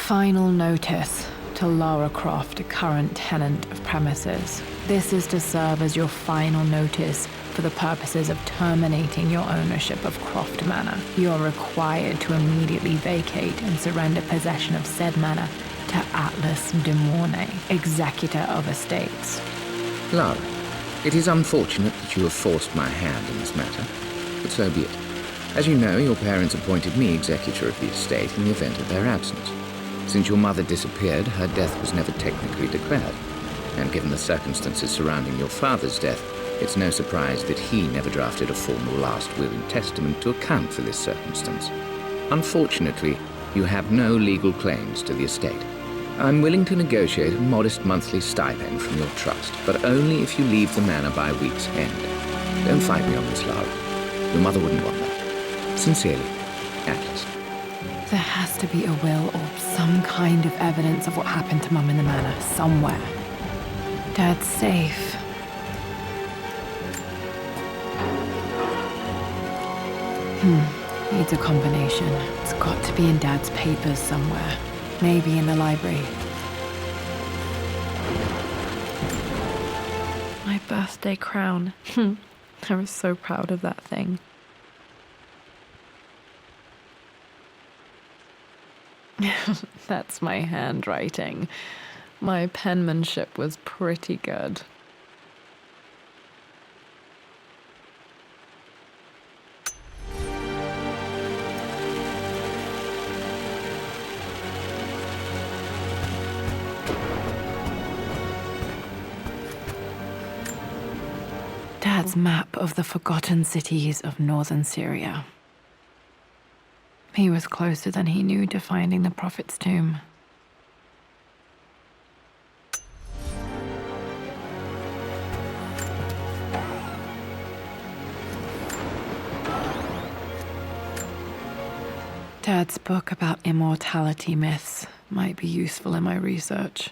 Final notice to Lara Croft, current tenant of premises. This is to serve as your final notice for the purposes of terminating your ownership of Croft Manor. You are required to immediately vacate and surrender possession of said manor to Atlas de Mornay, executor of estates. Lara, it is unfortunate that you have forced my hand in this matter, but so be it. As you know, your parents appointed me executor of the estate in the event of their absence. Since your mother disappeared, her death was never technically declared. And given the circumstances surrounding your father's death, it's no surprise that he never drafted a formal last will and testament to account for this circumstance. Unfortunately, you have no legal claims to the estate. I'm willing to negotiate a modest monthly stipend from your trust, but only if you leave the manor by week's end. Don't fight me on this, Lara. Your mother wouldn't want that. Sincerely, Atlas. There has to be a will or some kind of evidence of what happened to Mum in the manor, somewhere. Dad's safe. Needs a combination. It's got to be in Dad's papers somewhere. Maybe in the library. My birthday crown. I was so proud of that thing. That's my handwriting. My penmanship was pretty good. Dad's map of the forgotten cities of northern Syria. He was closer than he knew to finding the Prophet's tomb. Dad's book about immortality myths might be useful in my research.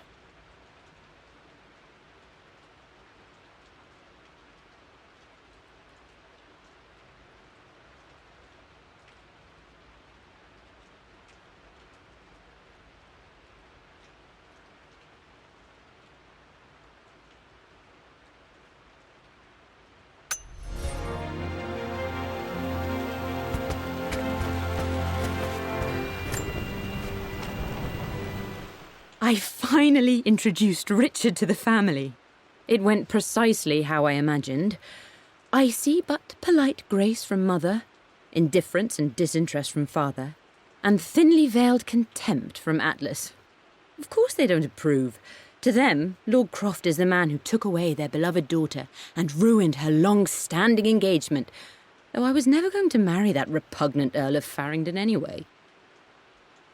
I finally introduced Richard to the family. It went precisely how I imagined. I see but polite grace from mother, indifference and disinterest from father, and thinly veiled contempt from Atlas. Of course they don't approve. To them, Lord Croft is the man who took away their beloved daughter and ruined her long-standing engagement, though I was never going to marry that repugnant Earl of Farringdon anyway.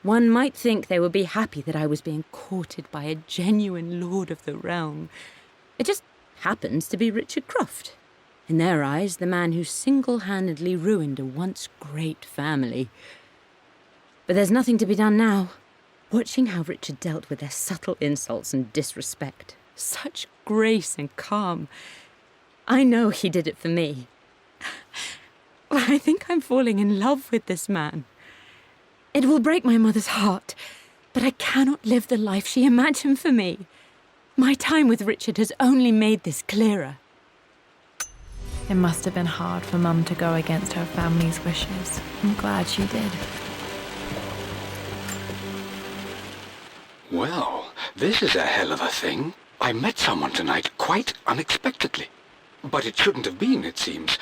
One might think they would be happy that I was being courted by a genuine lord of the realm. It just happens to be Richard Croft. In their eyes, the man who single-handedly ruined a once great family. But there's nothing to be done now. Watching how Richard dealt with their subtle insults and disrespect. Such grace and calm. I know he did it for me. I think I'm falling in love with this man. It will break my mother's heart, but I cannot live the life she imagined for me. My time with Richard has only made this clearer. It must have been hard for Mum to go against her family's wishes. I'm glad she did. Well, this is a hell of a thing. I met someone tonight quite unexpectedly. But it shouldn't have been, it seems.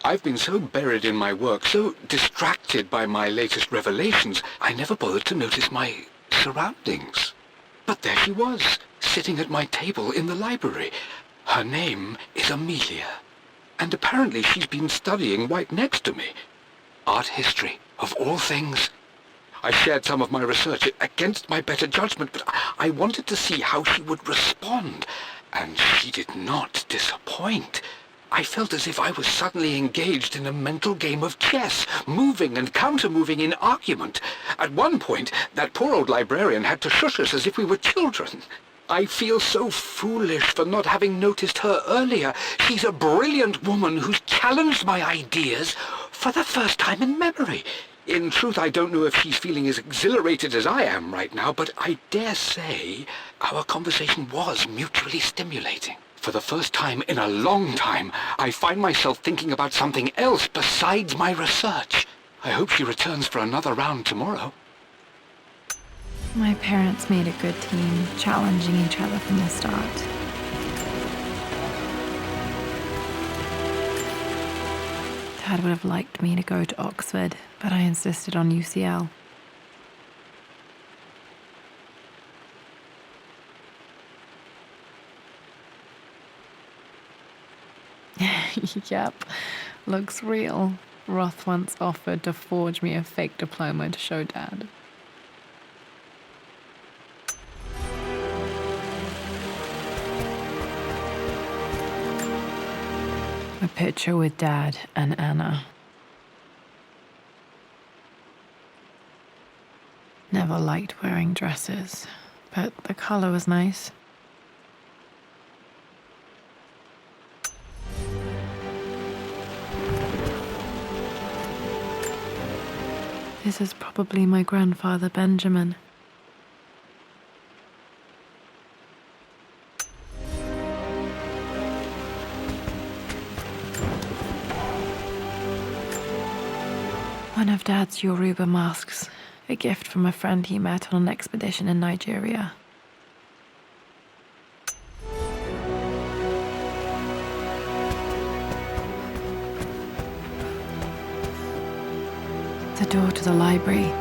I've been so buried in my work, so distracted by my latest revelations, I never bothered to notice my surroundings. But there she was, sitting at my table in the library. Her name is Amelia, and apparently she's been studying right next to me. Art history, of all things. I shared some of my research against my better judgment, but I wanted to see how she would respond, and she did not disappoint. I felt as if I was suddenly engaged in a mental game of chess, moving and counter-moving in argument. At one point, that poor old librarian had to shush us as if we were children. I feel so foolish for not having noticed her earlier. She's a brilliant woman who's challenged my ideas for the first time in memory. In truth, I don't know if she's feeling as exhilarated as I am right now, but I dare say our conversation was mutually stimulating. For the first time in a long time, I find myself thinking about something else besides my research. I hope she returns for another round tomorrow. My parents made a good team, challenging each other from the start. Dad would have liked me to go to Oxford, but I insisted on UCL. Yep, looks real. Roth once offered to forge me a fake diploma to show Dad. A picture with Dad and Anna. Never liked wearing dresses, but the color was nice. This is probably my grandfather Benjamin. One of Dad's Yoruba masks, a gift from a friend he met on an expedition in Nigeria. The door to the library.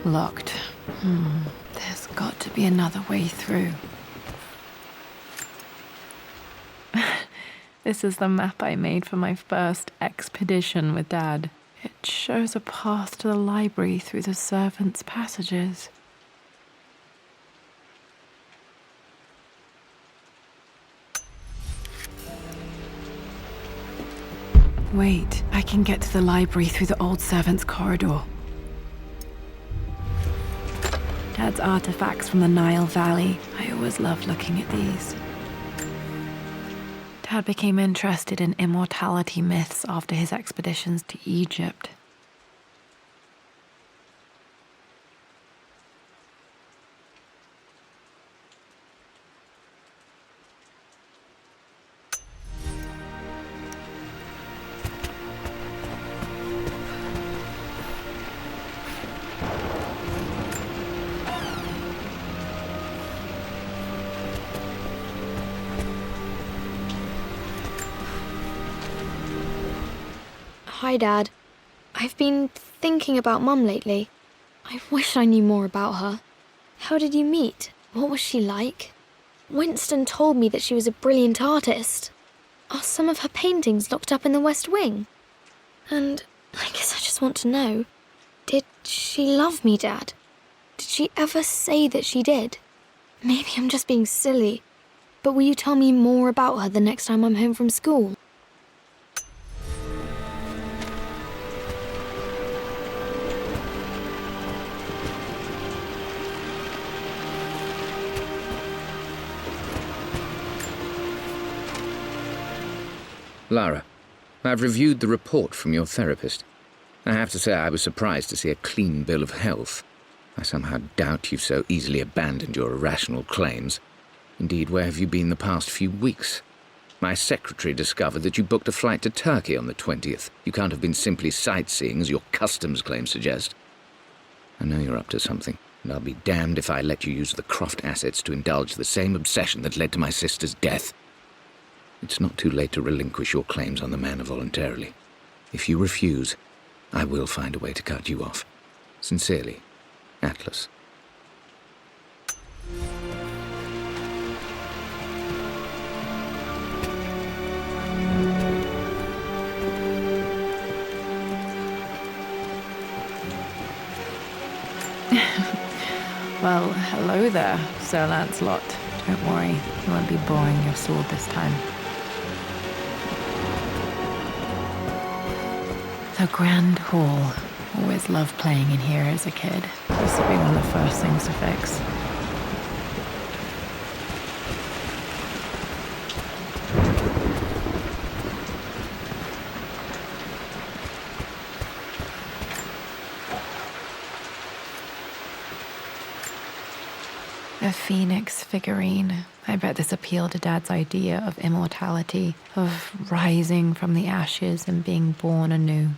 Locked. There's got to be another way through. This is the map I made for my first expedition with Dad. It shows a path to the library through the servants' passages. Wait, I can get to the library through the old servants' corridor. Dad's artifacts from the Nile Valley. I always loved looking at these. Dad became interested in immortality myths after his expeditions to Egypt. Hi, Dad. I've been thinking about Mum lately. I wish I knew more about her. How did you meet? What was she like? Winston told me that she was a brilliant artist. Are some of her paintings locked up in the West Wing? And I guess I just want to know, did she love me, Dad? Did she ever say that she did? Maybe I'm just being silly, but will you tell me more about her the next time I'm home from school? Lara, I've reviewed the report from your therapist. I have to say I was surprised to see a clean bill of health. I somehow doubt you've so easily abandoned your irrational claims. Indeed, where have you been the past few weeks? My secretary discovered that you booked a flight to Turkey on the 20th. You can't have been simply sightseeing, as your customs claims suggest. I know you're up to something, and I'll be damned if I let you use the Croft assets to indulge the same obsession that led to my sister's death. It's not too late to relinquish your claims on the manor voluntarily. If you refuse, I will find a way to cut you off. Sincerely, Atlas. Well, hello there, Sir Lancelot. Don't worry, you won't be boring your sword this time. The Grand Hall. Always loved playing in here as a kid. This will be one of the first things to fix. A phoenix figurine. I bet this appealed to Dad's idea of immortality, of rising from the ashes and being born anew.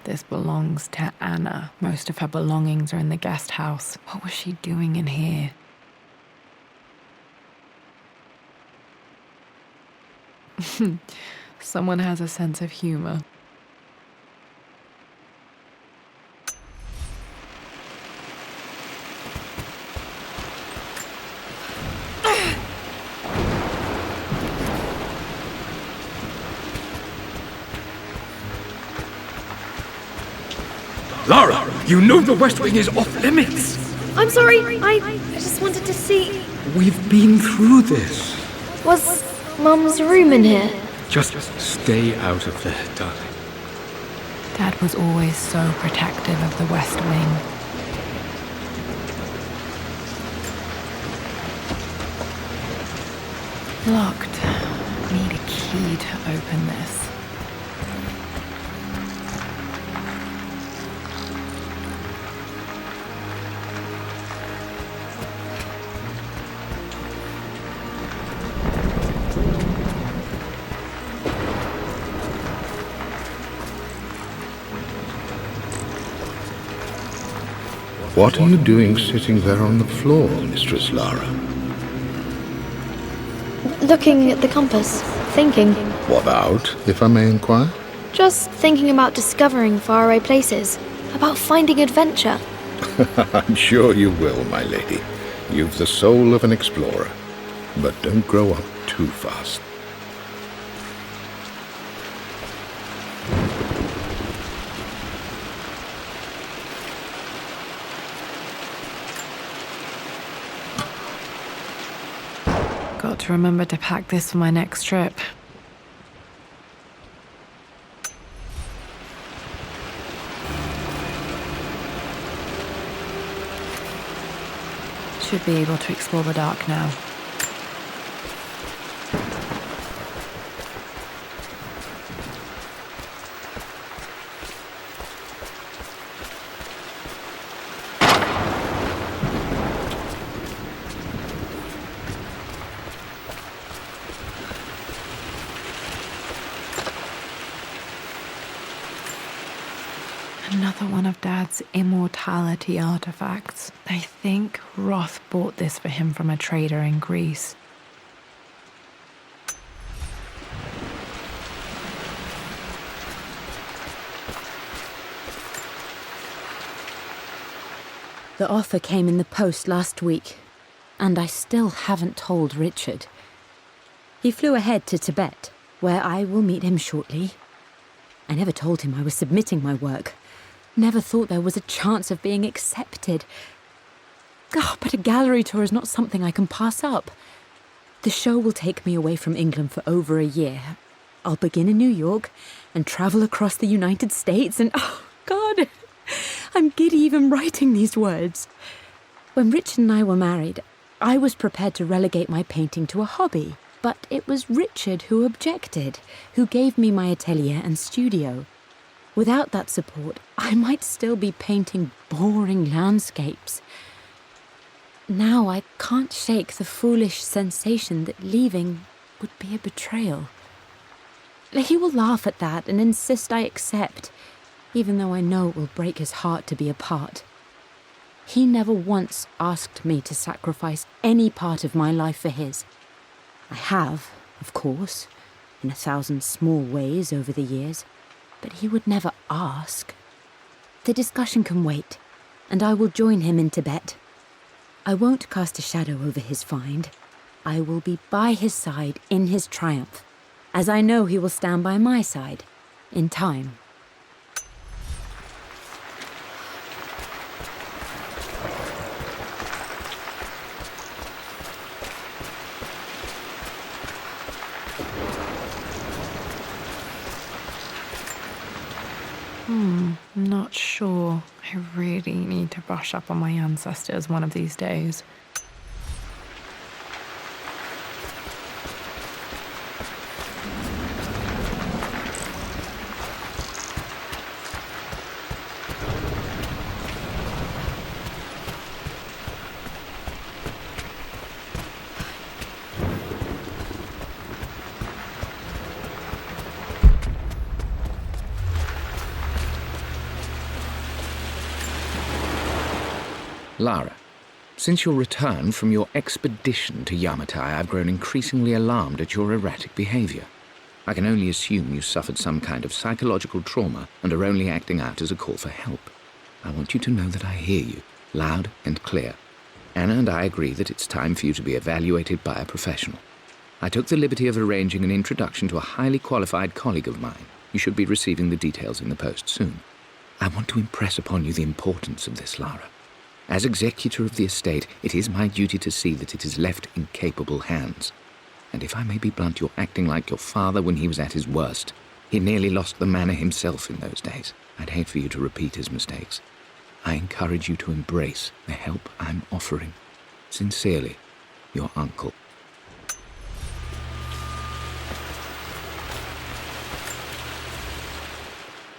This belongs to Anna. Most of her belongings are in the guest house. What was she doing in here? Someone has a sense of humor. Lara, you know the West Wing is off limits. I'm sorry, I just wanted to see... We've been through this. Was Mum's room in here? Just stay out of there, darling. Dad was always so protective of the West Wing. Locked. Need a key to open this. What are you doing sitting there on the floor, Mistress Lara? Looking at the compass, thinking. What about, if I may inquire? Just thinking about discovering faraway places, about finding adventure. I'm sure you will, my lady. You've the soul of an explorer. But don't grow up too fast. Got to remember to pack this for my next trip. Should be able to explore the dark now. Another one of Dad's immortality artifacts. I think Roth bought this for him from a trader in Greece. The offer came in the post last week, and I still haven't told Richard. He flew ahead to Tibet, where I will meet him shortly. I never told him I was submitting my work. Never thought there was a chance of being accepted. But a gallery tour is not something I can pass up. The show will take me away from England for over a year. I'll begin in New York and travel across the United States and, oh, God, I'm giddy even writing these words. When Richard and I were married, I was prepared to relegate my painting to a hobby. But it was Richard who objected, who gave me my atelier and studio. Without that support, I might still be painting boring landscapes. Now I can't shake the foolish sensation that leaving would be a betrayal. He will laugh at that and insist I accept, even though I know it will break his heart to be apart. He never once asked me to sacrifice any part of my life for his. I have, of course, in 1,000 small ways over the years, but he would never ask. The discussion can wait, and I will join him in Tibet. I won't cast a shadow over his find. I will be by his side in his triumph, as I know he will stand by my side, in time. I'm not sure. I really need to brush up on my ancestors one of these days. Lara, since your return from your expedition to Yamatai, I've grown increasingly alarmed at your erratic behavior. I can only assume you suffered some kind of psychological trauma and are only acting out as a call for help. I want you to know that I hear you, loud and clear. Anna and I agree that it's time for you to be evaluated by a professional. I took the liberty of arranging an introduction to a highly qualified colleague of mine. You should be receiving the details in the post soon. I want to impress upon you the importance of this, Lara. As executor of the estate, it is my duty to see that it is left in capable hands. And if I may be blunt, you're acting like your father when he was at his worst. He nearly lost the manor himself in those days. I'd hate for you to repeat his mistakes. I encourage you to embrace the help I'm offering. Sincerely, your uncle.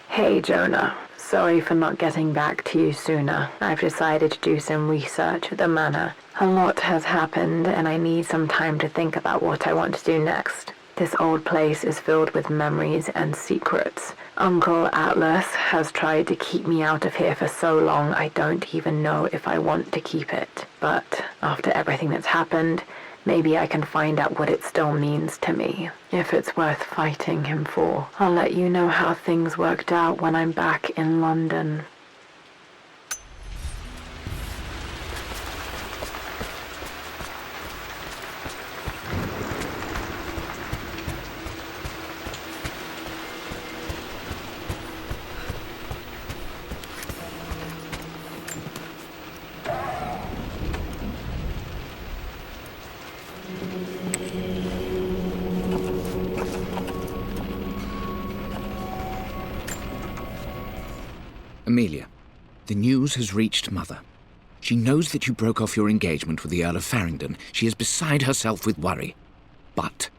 Hey, Jonah. Sorry for not getting back to you sooner. I've decided to do some research at the manor. A lot has happened, and I need some time to think about what I want to do next. This old place is filled with memories and secrets. Uncle Atlas has tried to keep me out of here for so long I don't even know if I want to keep it. But after everything that's happened, maybe I can find out what it still means to me, if it's worth fighting him for. I'll let you know how things worked out when I'm back in London. Amelia, the news has reached Mother. She knows that you broke off your engagement with the Earl of Farringdon. She is beside herself with worry. But,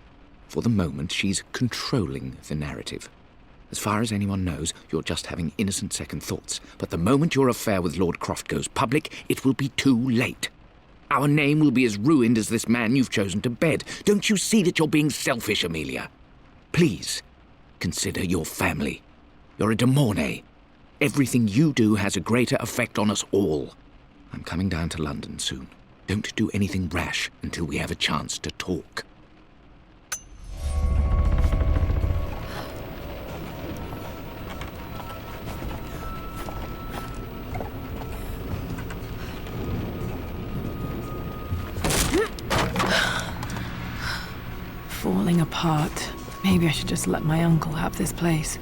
for the moment, she's controlling the narrative. As far as anyone knows, you're just having innocent second thoughts. But the moment your affair with Lord Croft goes public, it will be too late. Our name will be as ruined as this man you've chosen to bed. Don't you see that you're being selfish, Amelia? Please, consider your family. You're a de Mornay. Everything you do has a greater effect on us all. I'm coming down to London soon. Don't do anything rash until we have a chance to talk. Falling apart. Maybe I should just let my uncle have this place.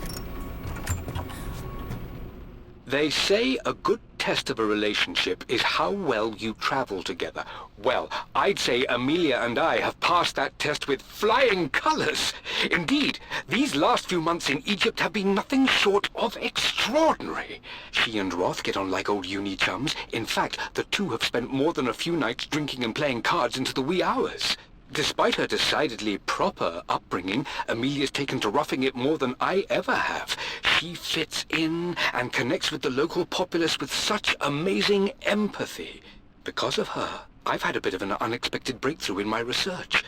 They say a good test of a relationship is how well you travel together. Well, I'd say Amelia and I have passed that test with flying colors. Indeed, these last few months in Egypt have been nothing short of extraordinary. She and Roth get on like old uni chums. In fact, the two have spent more than a few nights drinking and playing cards into the wee hours. Despite her decidedly proper upbringing, Amelia's taken to roughing it more than I ever have. She fits in and connects with the local populace with such amazing empathy. Because of her, I've had a bit of an unexpected breakthrough in my research.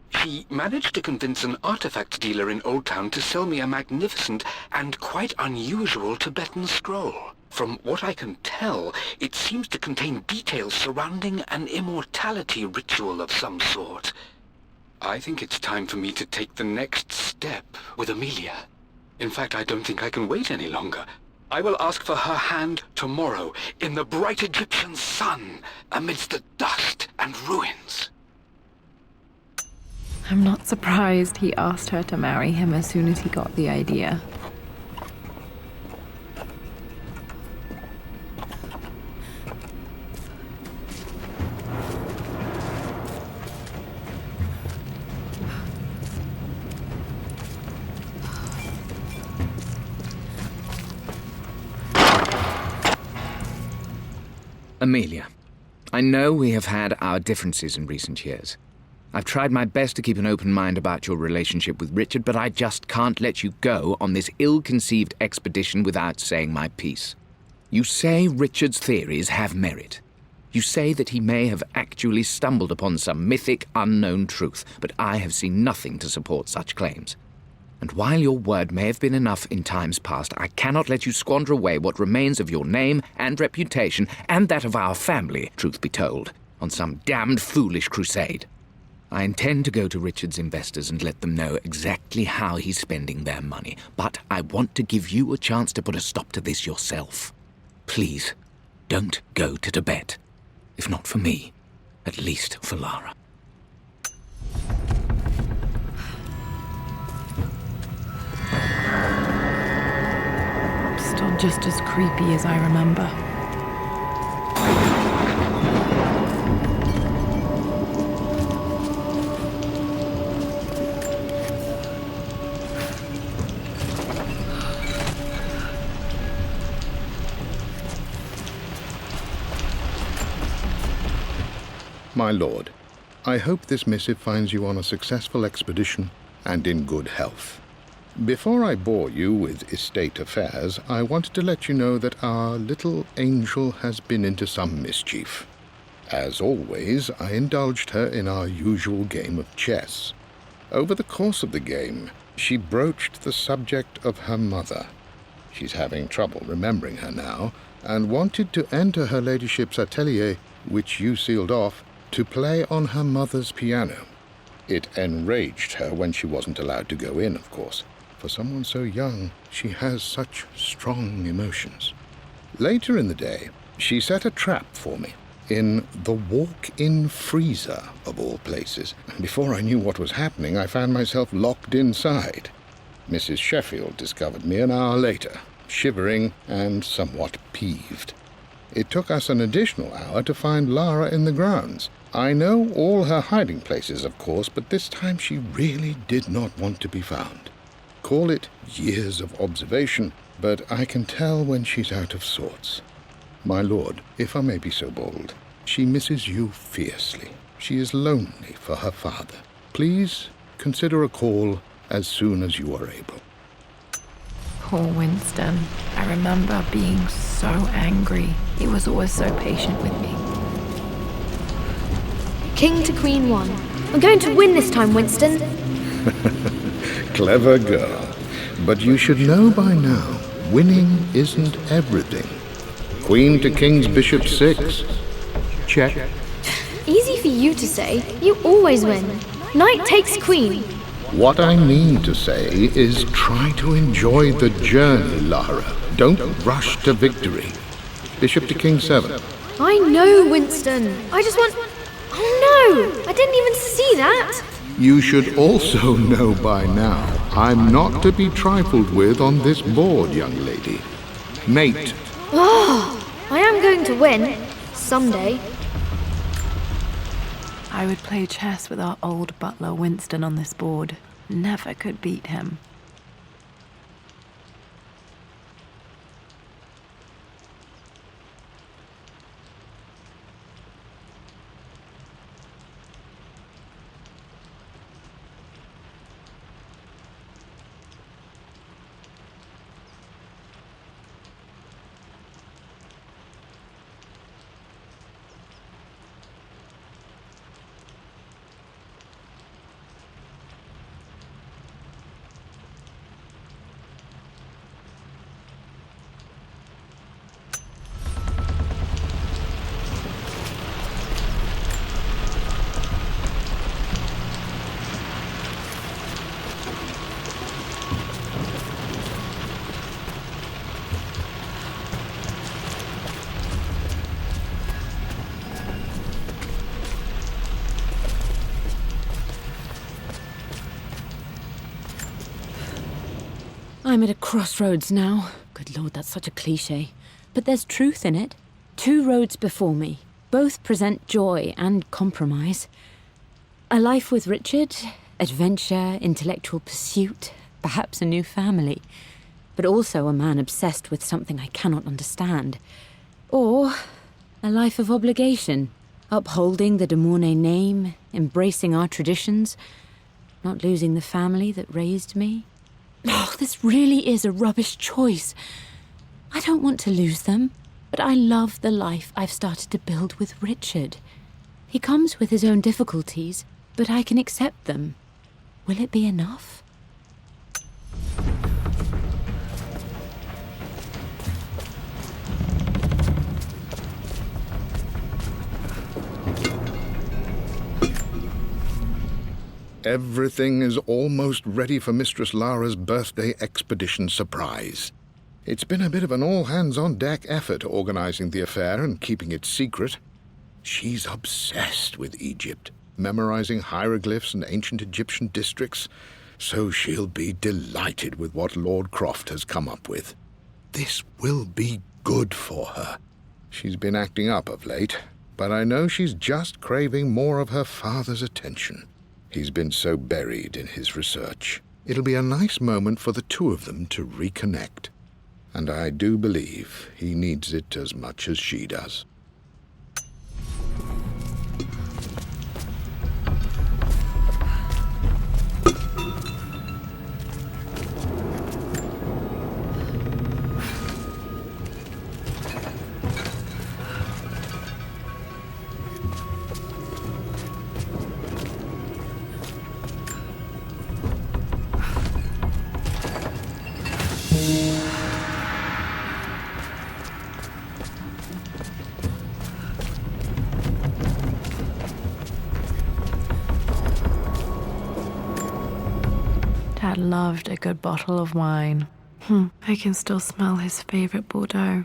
She managed to convince an artifact dealer in Old Town to sell me a magnificent and quite unusual Tibetan scroll. From what I can tell, it seems to contain details surrounding an immortality ritual of some sort. I think it's time for me to take the next step with Amelia. In fact, I don't think I can wait any longer. I will ask for her hand tomorrow in the bright Egyptian sun amidst the dust and ruins. I'm not surprised he asked her to marry him as soon as he got the idea. Amelia, I know we have had our differences in recent years. I've tried my best to keep an open mind about your relationship with Richard, but I just can't let you go on this ill-conceived expedition without saying my piece. You say Richard's theories have merit. You say that he may have actually stumbled upon some mythic, unknown truth, but I have seen nothing to support such claims. And while your word may have been enough in times past, I cannot let you squander away what remains of your name and reputation, and that of our family, truth be told, on some damned foolish crusade. I intend to go to Richard's investors and let them know exactly how he's spending their money, but I want to give you a chance to put a stop to this yourself. Please, don't go to Tibet. If not for me, at least for Lara. Still just as creepy as I remember. My lord, I hope this missive finds you on a successful expedition and in good health. Before I bore you with estate affairs, I wanted to let you know that our little angel has been into some mischief. As always, I indulged her in our usual game of chess. Over the course of the game, she broached the subject of her mother. She's having trouble remembering her now, and wanted to enter her ladyship's atelier, which you sealed off, to play on her mother's piano. It enraged her when she wasn't allowed to go in, of course. For someone so young, she has such strong emotions. Later in the day, she set a trap for me in the walk-in freezer, of all places. And before I knew what was happening, I found myself locked inside. Mrs. Sheffield discovered me an hour later, shivering and somewhat peeved. It took us an additional hour to find Lara in the grounds. I know all her hiding places, of course, but this time she really did not want to be found. Call it years of observation, but I can tell when she's out of sorts. My lord, if I may be so bold, she misses you fiercely. She is lonely for her father. Please consider a call as soon as you are able. Poor Winston. I remember being so angry. He was always so patient with me. King to Queen 1. I'm going to win this time, Winston. Clever girl. But you should know by now, winning isn't everything. Queen to King's Bishop 6. Check. Easy for you to say. You always win. Knight takes queen. What I mean to say is try to enjoy the journey, Lara. Don't rush to victory. Bishop to King 7. I know, Winston. I just want... Oh no! I didn't even see that! You should also know by now, I'm not to be trifled with on this board, young lady. Mate. Oh, I am going to win. Someday. I would play chess with our old butler Winston on this board. Never could beat him. I'm at a crossroads now. Good Lord, that's such a cliche. But there's truth in it. 2 roads before me. Both present joy and compromise. A life with Richard, adventure, intellectual pursuit, perhaps a new family. But also a man obsessed with something I cannot understand. Or A life of obligation, upholding the de Mornay name, embracing our traditions, not losing the family that raised me. Oh, this really is a rubbish choice. I don't want to lose them, but I love the life I've started to build with Richard. He comes with his own difficulties, but I can accept them. Will it be enough? Everything is almost ready for Mistress Lara's birthday expedition surprise. It's been a bit of an all-hands-on-deck effort organizing the affair and keeping it secret. She's obsessed with Egypt, memorizing hieroglyphs and ancient Egyptian districts, so she'll be delighted with what Lord Croft has come up with. This will be good for her. She's been acting up of late, but I know she's just craving more of her father's attention. He's been so buried in his research. It'll be a nice moment for the two of them to reconnect. And I do believe he needs it as much as she does. Dad loved a good bottle of wine. I can still smell his favorite Bordeaux.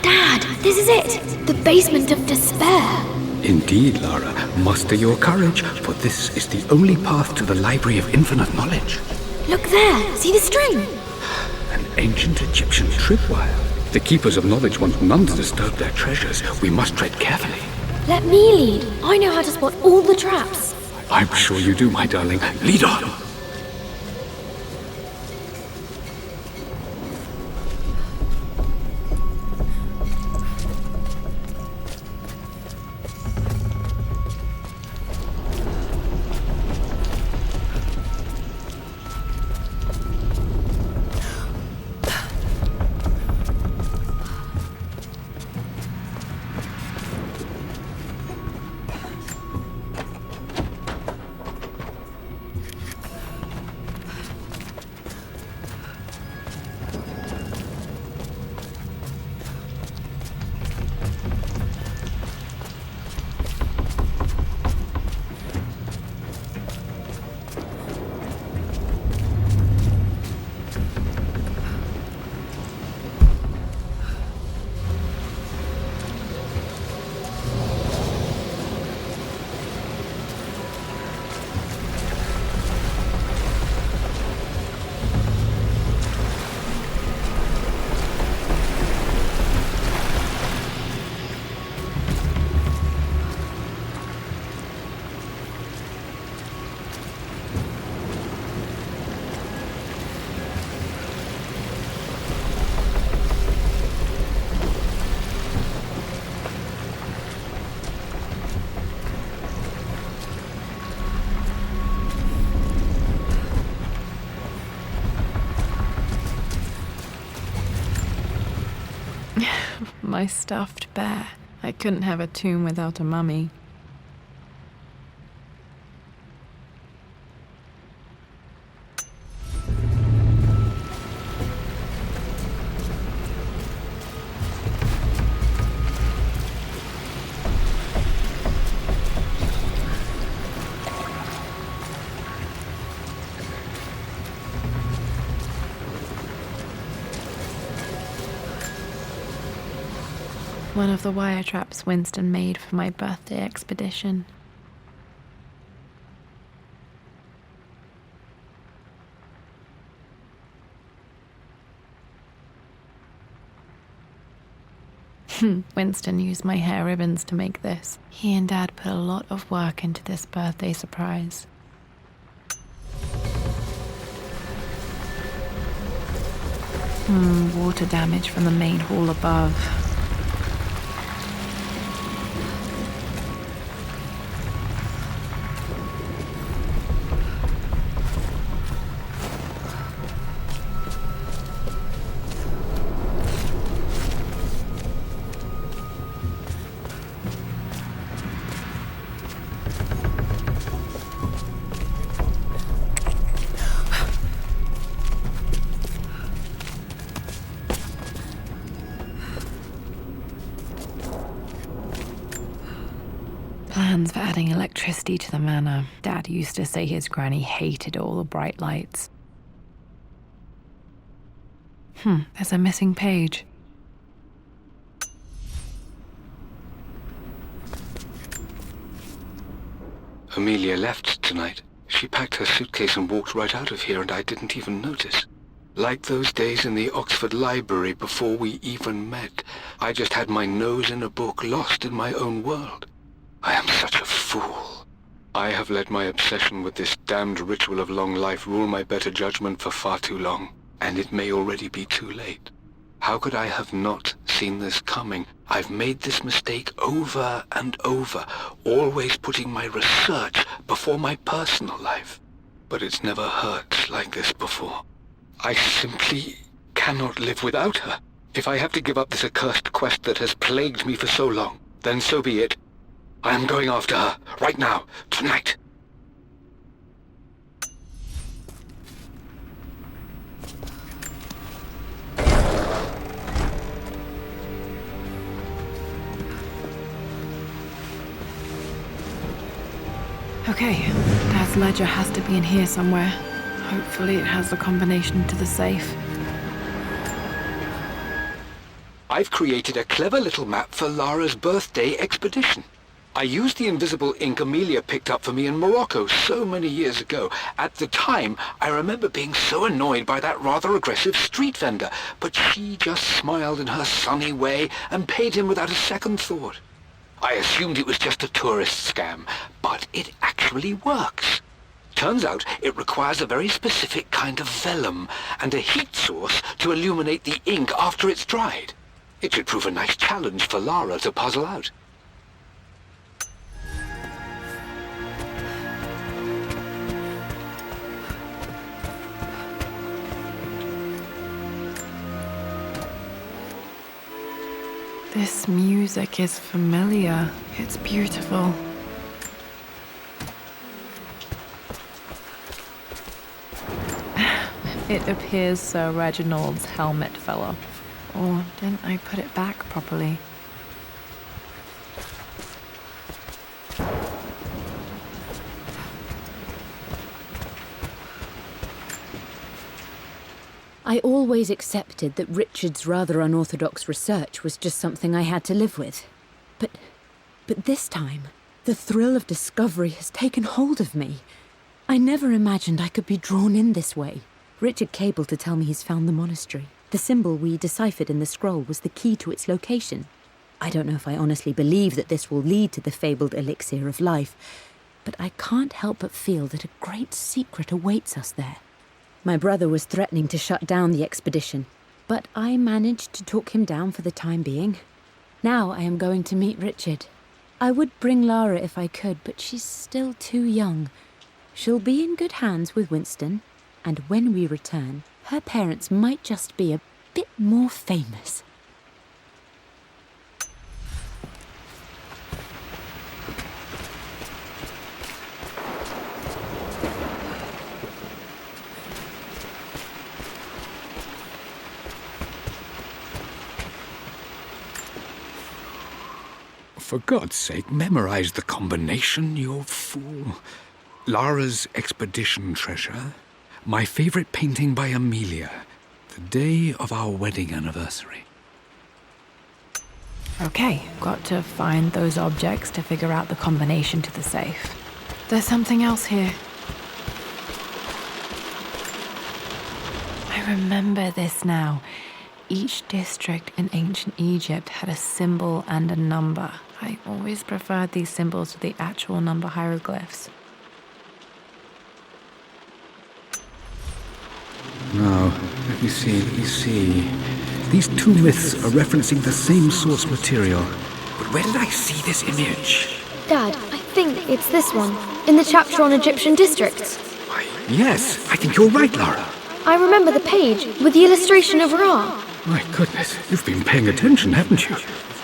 Dad, this is it! The basement of despair! Indeed, Lara. Muster your courage, for this is the only path to the Library of Infinite Knowledge. Look there! See the string? An ancient Egyptian tripwire. The Keepers of Knowledge want none to disturb their treasures. We must tread carefully. Let me lead. I know how to spot all the traps. I'm sure you do, my darling. Lead on! My stuffed bear. I couldn't have a tomb without a mummy. One of the wire traps Winston made for my birthday expedition. Winston used my hair ribbons to make this. He and Dad put a lot of work into this birthday surprise. Water damage from the main hall above. Plans for adding electricity to the manor. Dad used to say his granny hated all the bright lights. There's a missing page. Amelia left tonight. She packed her suitcase and walked right out of here, and I didn't even notice. Like those days in the Oxford Library before we even met, I just had my nose in a book, lost in my own world. I am such a fool. I have let my obsession with this damned ritual of long life rule my better judgment for far too long, and it may already be too late. How could I have not seen this coming? I've made this mistake over and over, always putting my research before my personal life. But it's never hurt like this before. I simply cannot live without her. If I have to give up this accursed quest that has plagued me for so long, then so be it. I am going after her, right now, tonight. Okay, Dad's ledger has to be in here somewhere. Hopefully it has the combination to the safe. I've created a clever little map for Lara's birthday expedition. I used the invisible ink Amelia picked up for me in Morocco so many years ago. At the time, I remember being so annoyed by that rather aggressive street vendor, but she just smiled in her sunny way and paid him without a second thought. I assumed it was just a tourist scam, but it actually works. Turns out it requires a very specific kind of vellum and a heat source to illuminate the ink after it's dried. It should prove a nice challenge for Lara to puzzle out. This music is familiar. It's beautiful. It appears Sir Reginald's helmet fell off. Or didn't I put it back properly? I always accepted that Richard's rather unorthodox research was just something I had to live with. But this time, the thrill of discovery has taken hold of me. I never imagined I could be drawn in this way. Richard cabled to tell me he's found the monastery. The symbol we deciphered in the scroll was the key to its location. I don't know if I honestly believe that this will lead to the fabled elixir of life, but I can't help but feel that a great secret awaits us there. My brother was threatening to shut down the expedition, but I managed to talk him down for the time being. Now I am going to meet Richard. I would bring Lara if I could, but she's still too young. She'll be in good hands with Winston, and when we return, her parents might just be a bit more famous. For God's sake, memorize the combination, you fool. Lara's expedition treasure, my favorite painting by Amelia, the day of our wedding anniversary. Okay, got to find those objects to figure out the combination to the safe. There's something else here. I remember this now. each district in ancient Egypt had a symbol and a number. I always preferred these symbols to the actual number hieroglyphs. Now, let me see. These two myths are referencing the same source material. But where did I see this image? Dad, I think it's this one, in the chapter on Egyptian districts. Why, yes, I think you're right, Lara. I remember the page with the illustration of Ra. My goodness, you've been paying attention, haven't you?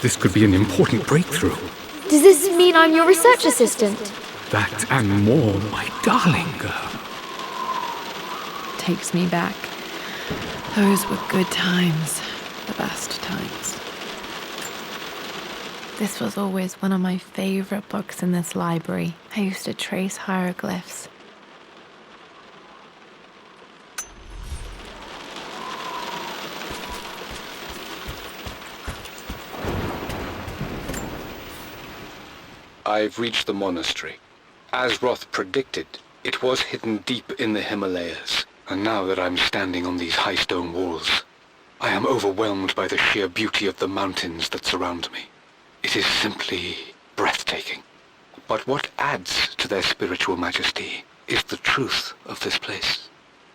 This could be an important breakthrough. Does this mean I'm your research assistant? That and more, my darling girl. Takes me back. Those were good times. The best times. This was always one of my favorite books in this library. I used to trace hieroglyphs. I've reached the monastery. As Roth predicted, it was hidden deep in the Himalayas. And now that I'm standing on these high stone walls, I am overwhelmed by the sheer beauty of the mountains that surround me. It is simply breathtaking. But what adds to their spiritual majesty is the truth of this place.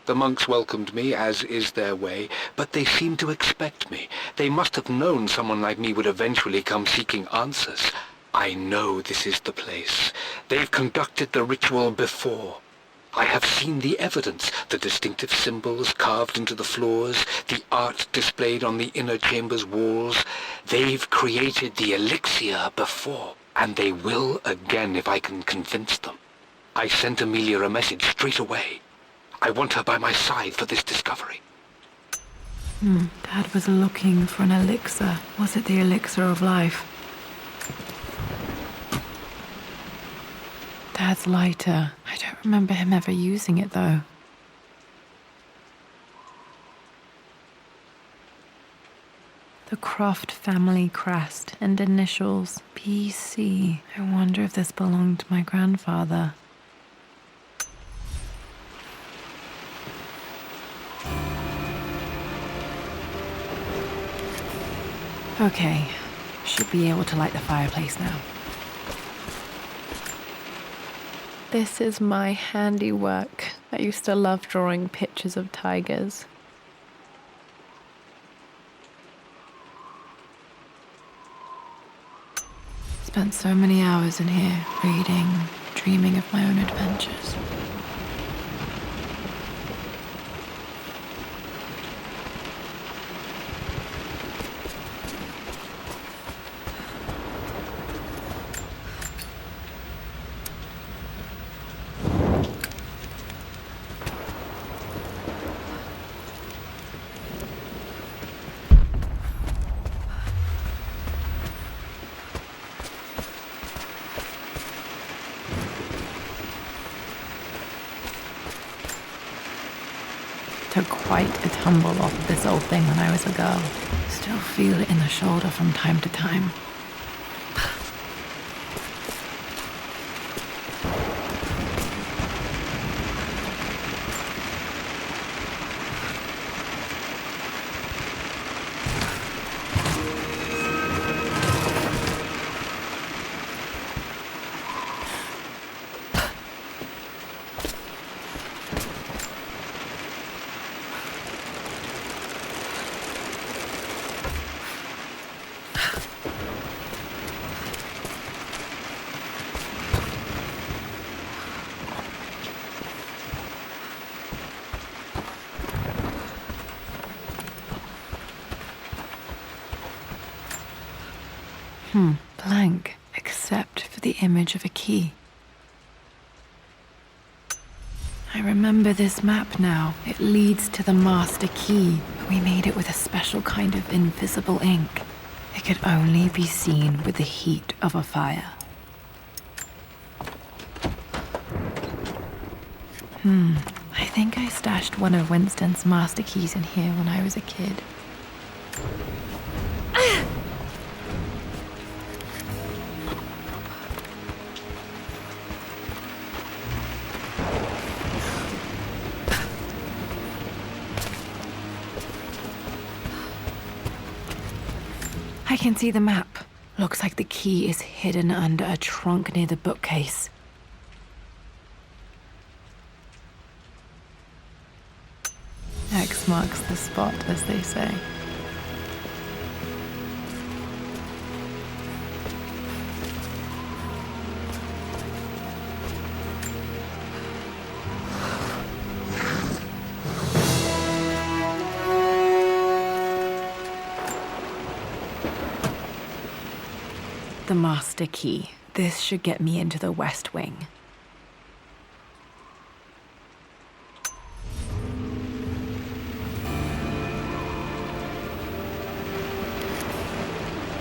The monks welcomed me, as is their way, but they seemed to expect me. They must have known someone like me would eventually come seeking answers. I know this is the place. They've conducted the ritual before. I have seen the evidence, the distinctive symbols carved into the floors, the art displayed on the inner chamber's walls. They've created the elixir before, and they will again if I can convince them. I sent Amelia a message straight away. I want her by my side for this discovery. Dad was looking for an elixir. Was it the elixir of life? Dad's lighter. I don't remember him ever using it, though. The Croft family crest and initials PC. I wonder if this belonged to my grandfather. Okay, should be able to light the fireplace now. This is my handiwork. I used to love drawing pictures of tigers. Spent so many hours in here, reading, dreaming of my own adventures. Took quite a tumble off of this old thing when I was a girl. Still feel it in the shoulder from time to time. Blank, except for the image of a key. I remember this map now. It leads to the master key. We made it with a special kind of invisible ink. It could only be seen with the heat of a fire. I think I stashed one of Winston's master keys in here when I was a kid. I can see the map. Looks like the key is hidden under a trunk near the bookcase. X marks the spot, as they say. The master key. This should get me into the West Wing.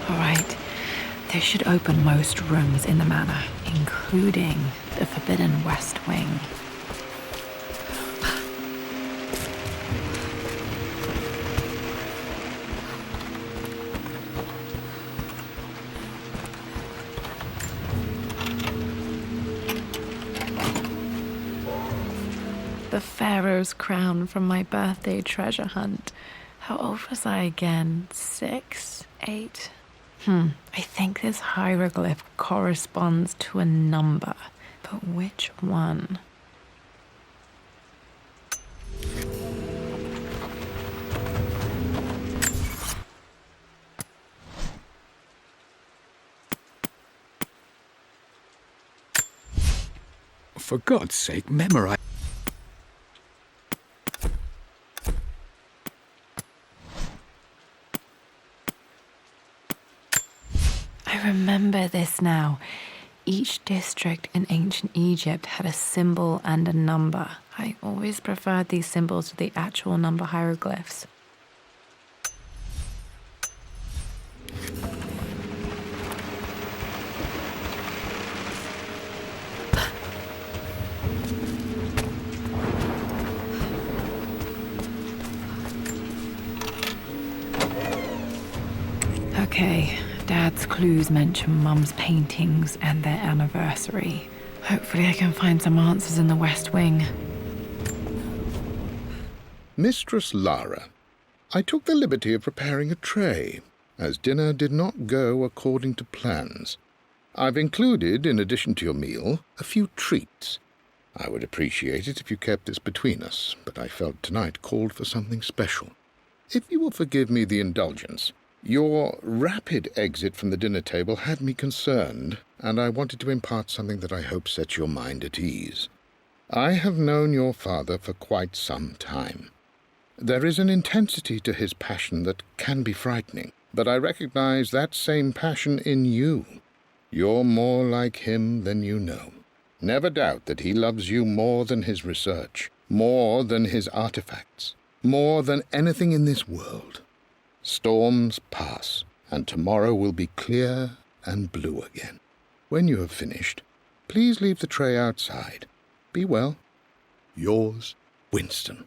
All right, this should open most rooms in the manor, including the forbidden West Wing. The Pharaoh's crown from my birthday treasure hunt. How old was I again? 6? 8? I think this hieroglyph corresponds to a number, but which one? For God's sake, memorize. I remember this now. Each district in ancient Egypt had a symbol and a number. I always preferred these symbols to the actual number hieroglyphs. Okay, Dad's clues mention Mum's paintings and their anniversary. Hopefully I can find some answers in the West Wing. Mistress Lara, I took the liberty of preparing a tray, as dinner did not go according to plans. I've included, in addition to your meal, a few treats. I would appreciate it if you kept this between us, but I felt tonight called for something special. If you will forgive me the indulgence, your rapid exit from the dinner table had me concerned, and I wanted to impart something that I hope sets your mind at ease. I have known your father for quite some time. There is an intensity to his passion that can be frightening, but I recognize that same passion in you. You're more like him than you know. Never doubt that he loves you more than his research, more than his artifacts, more than anything in this world. Storms pass, and tomorrow will be clear and blue again. When you have finished, please leave the tray outside. Be well. Yours, Winston.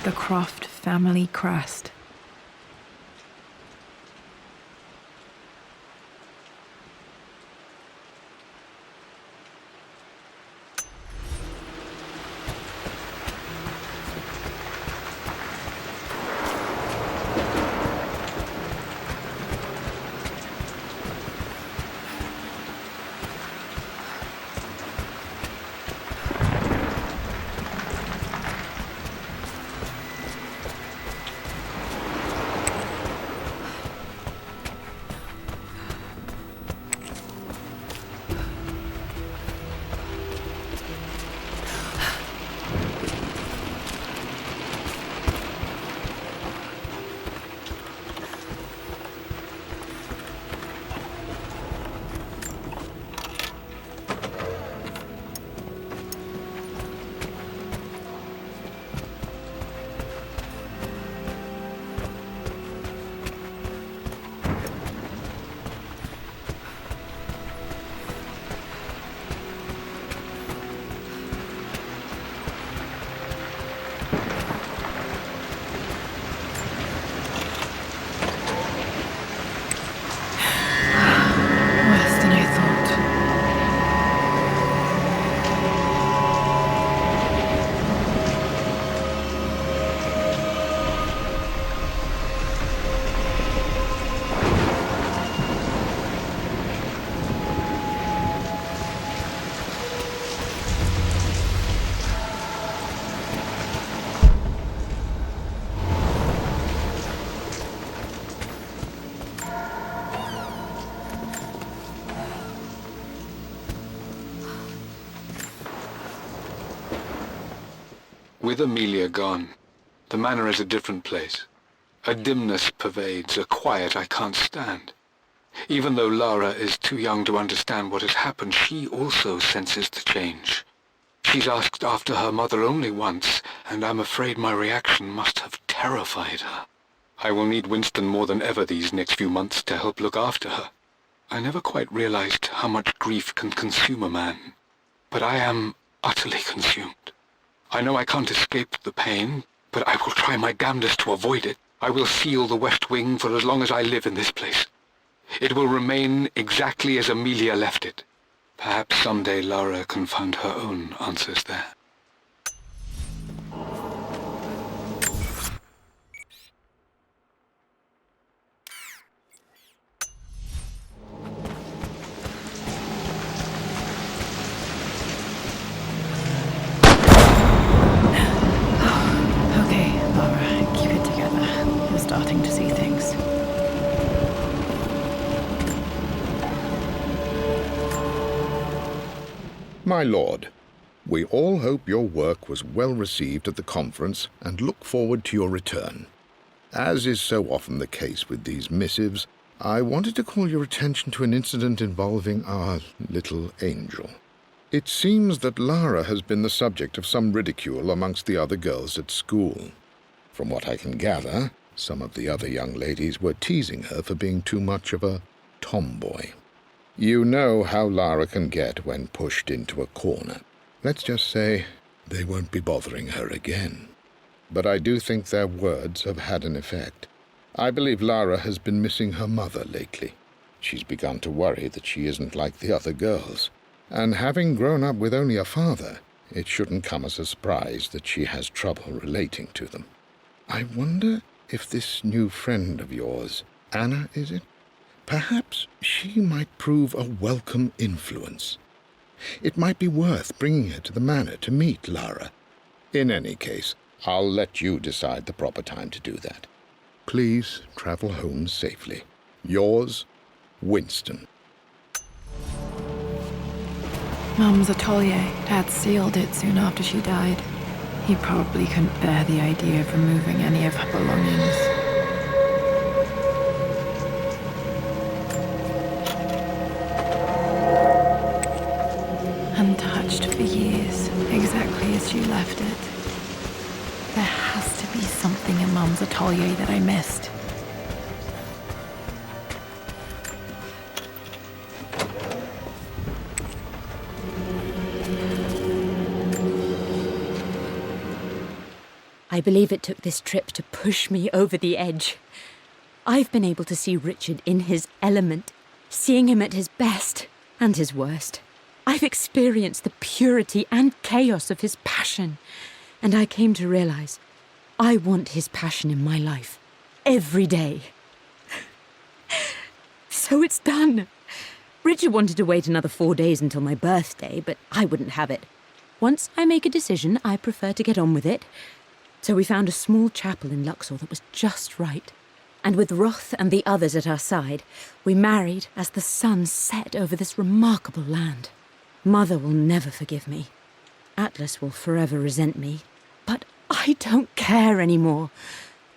The Croft family crest. With Amelia gone, the manor is a different place. A dimness pervades, a quiet I can't stand. Even though Lara is too young to understand what has happened, she also senses the change. She's asked after her mother only once, and I'm afraid my reaction must have terrified her. I will need Winston more than ever these next few months to help look after her. I never quite realized how much grief can consume a man, but I am utterly consumed. I know I can't escape the pain, but I will try my damnedest to avoid it. I will seal the West Wing for as long as I live in this place. It will remain exactly as Amelia left it. Perhaps someday Lara can find her own answers there. Okay, Laura, keep it together. You're starting to see things. My lord, we all hope your work was well received at the conference and look forward to your return. As is so often the case with these missives, I wanted to call your attention to an incident involving our little angel. It seems that Lara has been the subject of some ridicule amongst the other girls at school. From what I can gather, some of the other young ladies were teasing her for being too much of a tomboy. You know how Lara can get when pushed into a corner. Let's just say they won't be bothering her again. But I do think their words have had an effect. I believe Lara has been missing her mother lately. She's begun to worry that she isn't like the other girls. And having grown up with only a father, it shouldn't come as a surprise that she has trouble relating to them. I wonder if this new friend of yours, Anna, is it? Perhaps she might prove a welcome influence. It might be worth bringing her to the manor to meet Lara. In any case, I'll let you decide the proper time to do that. Please travel home safely. Yours, Winston. Mum's atelier. Dad sealed it soon after she died. He probably couldn't bear the idea of removing any of her belongings. Untouched for years, exactly as she left it. There has to be something in Mum's atelier that I missed. I believe it took this trip to push me over the edge. I've been able to see Richard in his element, seeing him at his best and his worst. I've experienced the purity and chaos of his passion, and I came to realize I want his passion in my life every day. So it's done. Richard wanted to wait another 4 days until my birthday, but I wouldn't have it. Once I make a decision, I prefer to get on with it. So we found a small chapel in Luxor that was just right. And with Roth and the others at our side, we married as the sun set over this remarkable land. Mother will never forgive me. Atlas will forever resent me. But I don't care anymore.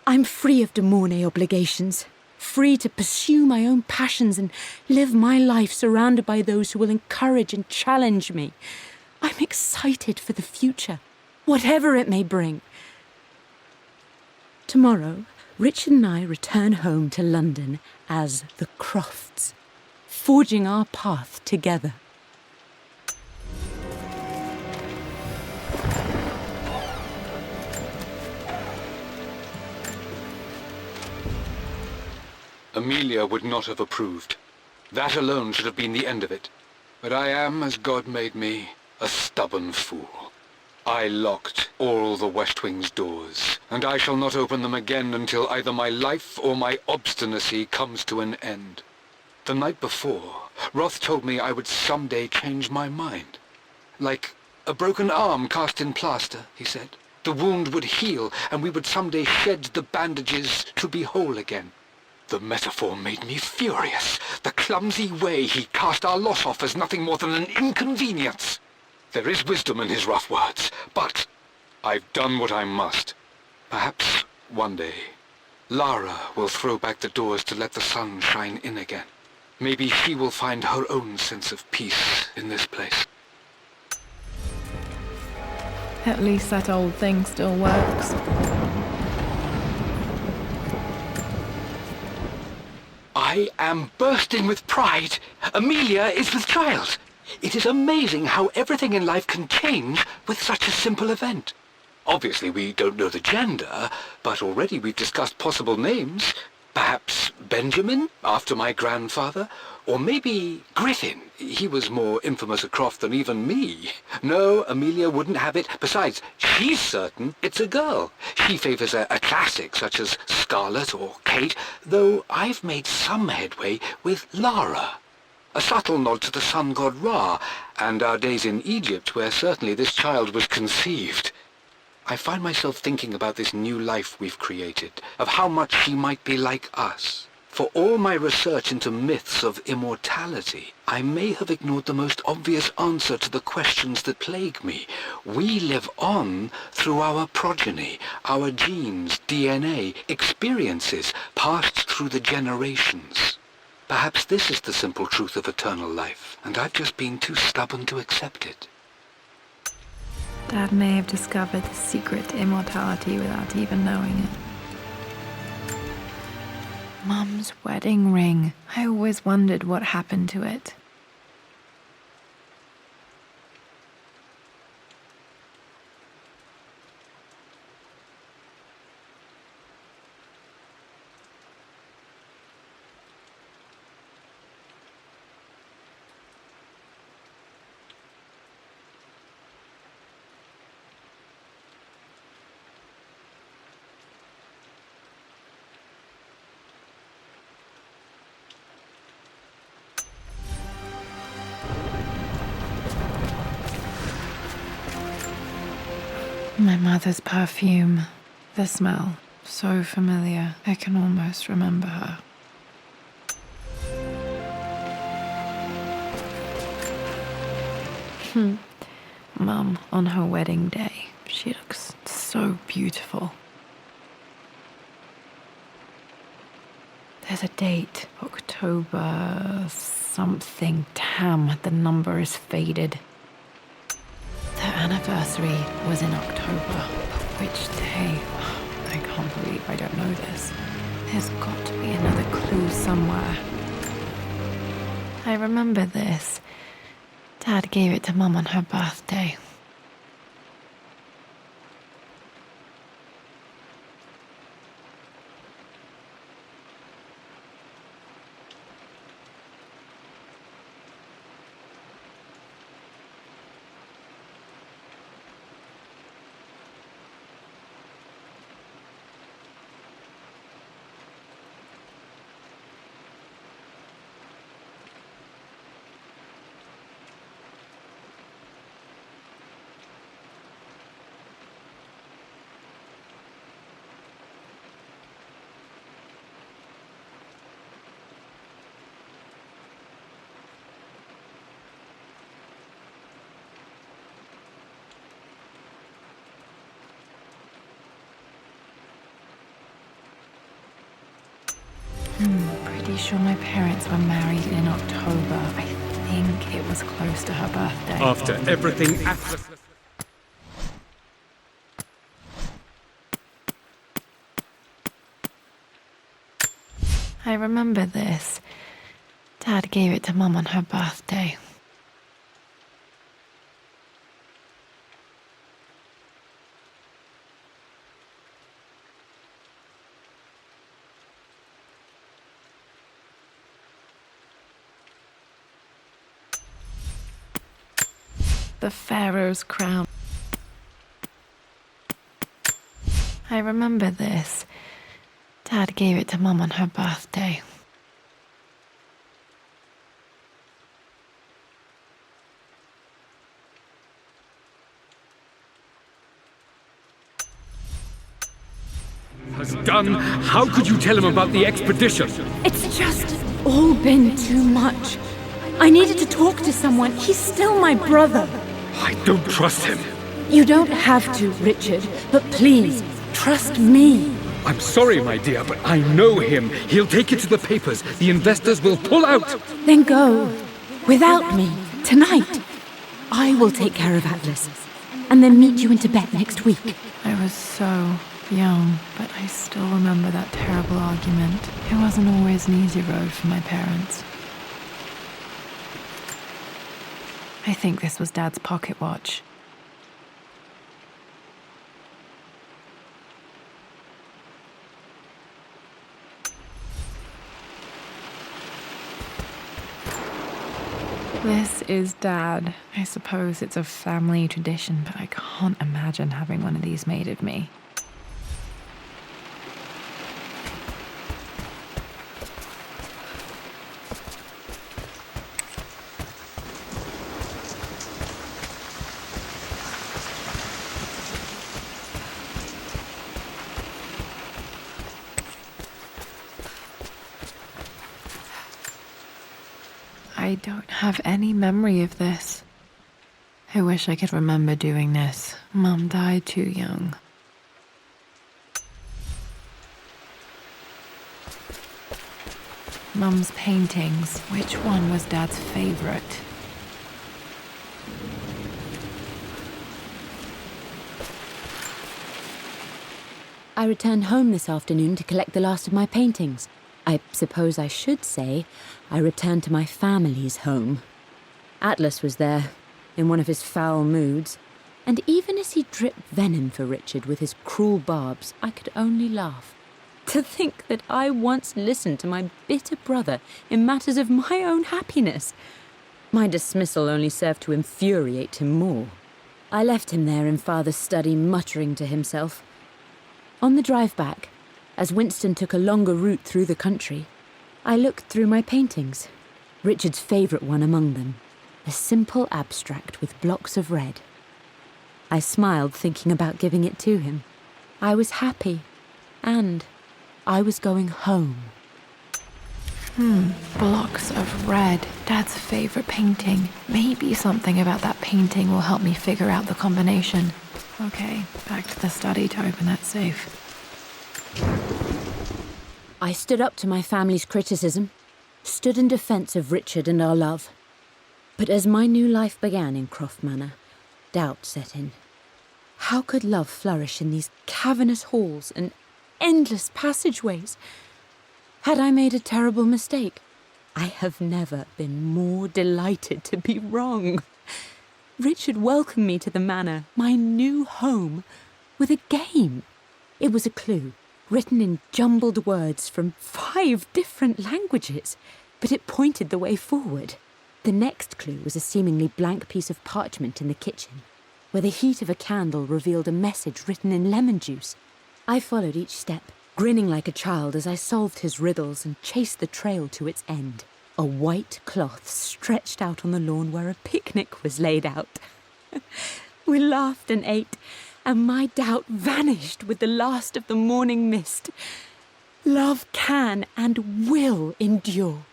I'm free of de Mornay obligations, free to pursue my own passions and live my life surrounded by those who will encourage and challenge me. I'm excited for the future, whatever it may bring. Tomorrow, Richard and I return home to London as the Crofts, forging our path together. Amelia would not have approved. That alone should have been the end of it. But I am, as God made me, a stubborn fool. I locked all the West Wing's doors, and I shall not open them again until either my life or my obstinacy comes to an end. The night before, Roth told me I would someday change my mind. Like a broken arm cast in plaster, he said. The wound would heal, and we would someday shed the bandages to be whole again. The metaphor made me furious. The clumsy way he cast our loss off as nothing more than an inconvenience. There is wisdom in his rough words, but I've done what I must. Perhaps one day, Lara will throw back the doors to let the sun shine in again. Maybe she will find her own sense of peace in this place. At least that old thing still works. I am bursting with pride. Amelia is with child. It is amazing how everything in life can change with such a simple event. Obviously, we don't know the gender, but already we've discussed possible names. Perhaps Benjamin, after my grandfather, or maybe Griffin. He was more infamous a Croft than even me. No, Amelia wouldn't have it. Besides, she's certain it's a girl. She favours a classic such as Scarlet or Kate, though I've made some headway with Lara. A subtle nod to the sun god Ra, and our days in Egypt, where certainly this child was conceived. I find myself thinking about this new life we've created, of how much she might be like us. For all my research into myths of immortality, I may have ignored the most obvious answer to the questions that plague me. We live on through our progeny, our genes, DNA, experiences passed through the generations. Perhaps this is the simple truth of eternal life, and I've just been too stubborn to accept it. Dad may have discovered the secret to immortality without even knowing it. Mum's wedding ring. I always wondered what happened to it. My mother's perfume. The smell. So familiar. I can almost remember her. Mum, on her wedding day, she looks so beautiful. There's a date. October something. Damn, the number is faded. Their anniversary was in October. But which day? I can't believe I don't know this. There's got to be another clue somewhere. I remember this. Dad gave it to Mum on her birthday. Pretty sure my parents were married in October. I think it was close to her birthday. After everything Atlas... I remember this. Dad gave it to Mum on her birthday. The Pharaoh's crown. I remember this. Dad gave it to Mum on her birthday. has done. How could you tell him about the expedition? It's just all been too much. I needed to talk to someone. He's still my brother. I don't trust him. You don't have to, Richard, but please, trust me. I'm sorry, my dear, but I know him. He'll take it to the papers. The investors will pull out. Then go. Without me. Tonight. I will take care of Atlas. And then meet you in Tibet next week. I was so young, but I still remember that terrible argument. It wasn't always an easy road for my parents. I think this was Dad's pocket watch. This is Dad. I suppose it's a family tradition, but I can't imagine having one of these made of me. I don't have any memory of this. I wish I could remember doing this. Mum died too young. Mum's paintings. Which one was Dad's favorite? I returned home this afternoon to collect the last of my paintings. I suppose I should say I returned to my family's home. Atlas was there, in one of his foul moods, and even as he dripped venom for Richard with his cruel barbs, I could only laugh. To think that I once listened to my bitter brother in matters of my own happiness. My dismissal only served to infuriate him more. I left him there in Father's study, muttering to himself. On the drive back, as Winston took a longer route through the country, I looked through my paintings, Richard's favourite one among them, a simple abstract with blocks of red. I smiled, thinking about giving it to him. I was happy, and I was going home. Blocks of red. Dad's favourite painting. Maybe something about that painting will help me figure out the combination. Okay, back to the study to open that safe. I stood up to my family's criticism, stood in defence of Richard and our love. But as my new life began in Croft Manor, doubt set in. How could love flourish in these cavernous halls and endless passageways? Had I made a terrible mistake? I have never been more delighted to be wrong. Richard welcomed me to the manor, my new home, with a game. It was a clue, written in jumbled words from 5 different languages, but it pointed the way forward. The next clue was a seemingly blank piece of parchment in the kitchen, where the heat of a candle revealed a message written in lemon juice. I followed each step, grinning like a child as I solved his riddles and chased the trail to its end. A white cloth stretched out on the lawn where a picnic was laid out. We laughed and ate, and my doubt vanished with the last of the morning mist. Love can and will endure.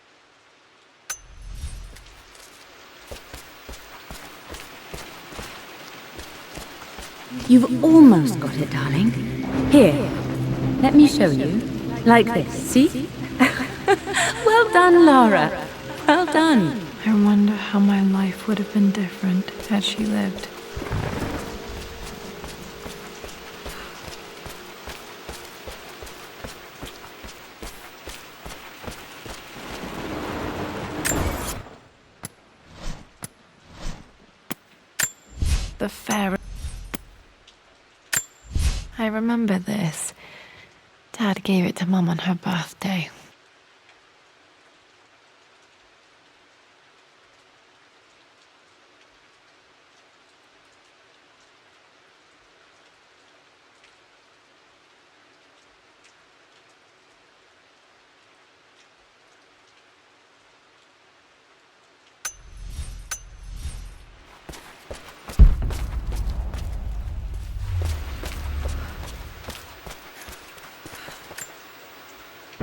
You've almost got it, darling. Here, let me show you. Like this, see? Well done, Lara. Well done. I wonder how my life would have been different had she lived. The fair. I remember this. Dad gave it to Mum on her birthday.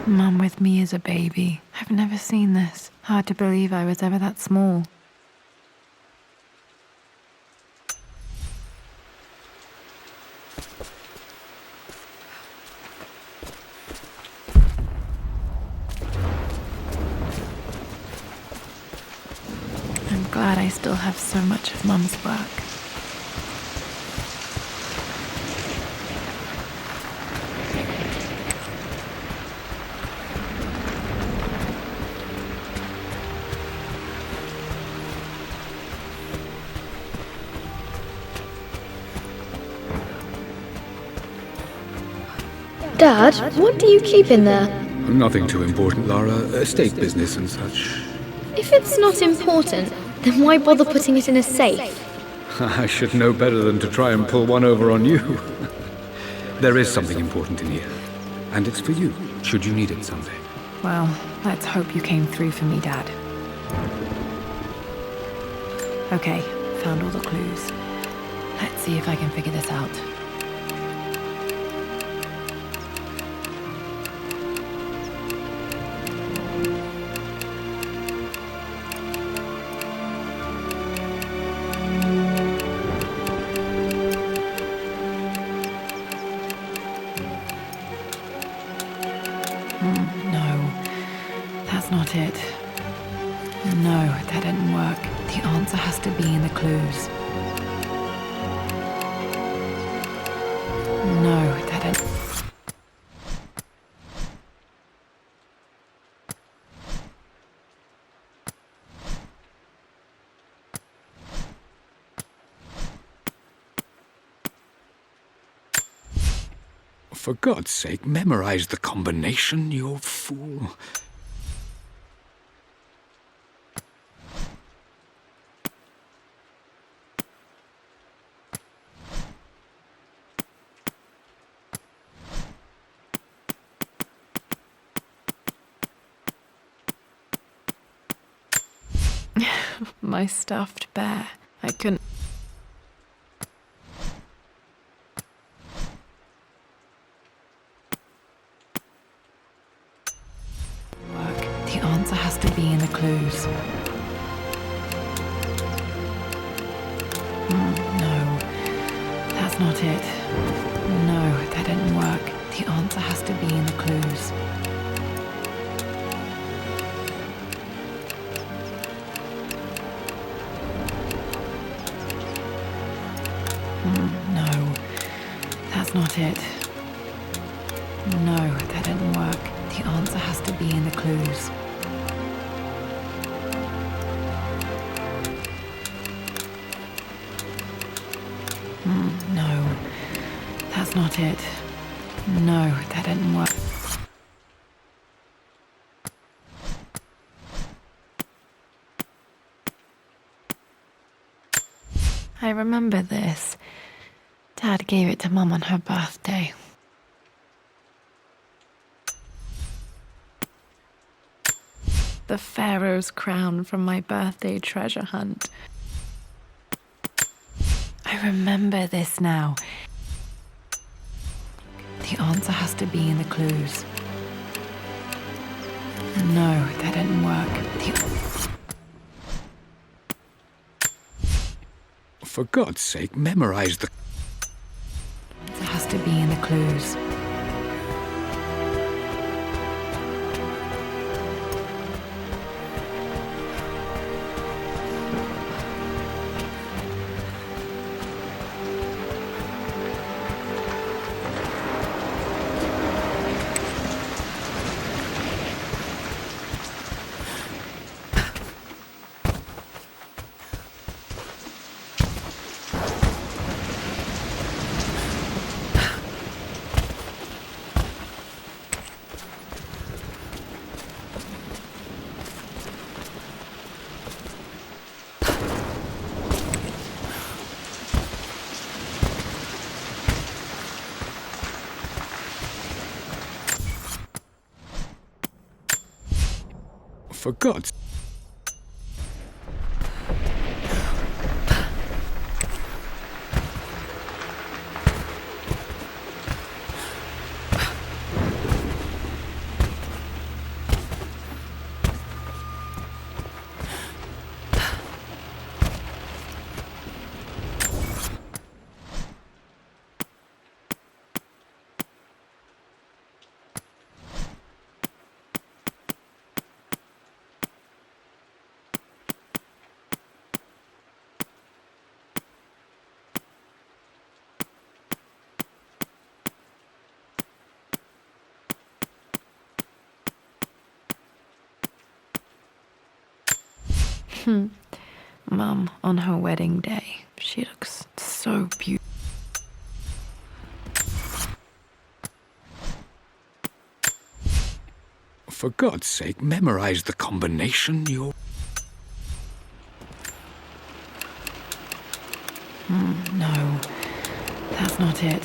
Mum with me as a baby. I've never seen this. Hard to believe I was ever that small. still have so much of Mum's work. Dad, what do you keep in there? Nothing too important, Lara. Estate business and such. If it's not important, then why bother putting it in a safe? I should know better than to try and pull one over on you. There is something important in here. And it's for you, should you need it someday. Well, let's hope you came through for me, Dad. Okay, found all the clues. Let's see if I can figure this out. No, that's not it. No, that didn't work. The answer has to be in the clues. No, that didn't... For God's sake, memorize the combination, you fool. My stuffed bear. I couldn't... work. The answer has to be in the clues. No, that's not it. No, that didn't work. The answer has to be in the clues. No, that's not it. No, that didn't work. The answer has to be in the clues. No, that's not it. No, that didn't work. I remember this. Dad gave it to Mum on her birthday. The Pharaoh's crown from my birthday treasure hunt. I remember this now. The answer has to be in the clues. No, that didn't work. For God's sake, memorize the... It has to be in the clues. For God's... Mum, on her wedding day, she looks so beautiful. For God's sake, memorize the combination, you... No, that's not it.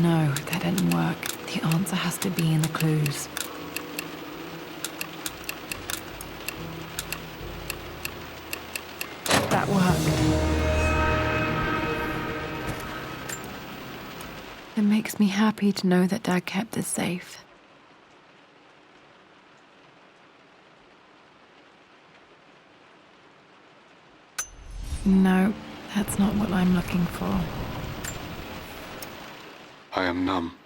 No, that didn't work. The answer has to be in the clues. That worked. It makes me happy to know that Dad kept us safe. No, that's not what I'm looking for. I am numb.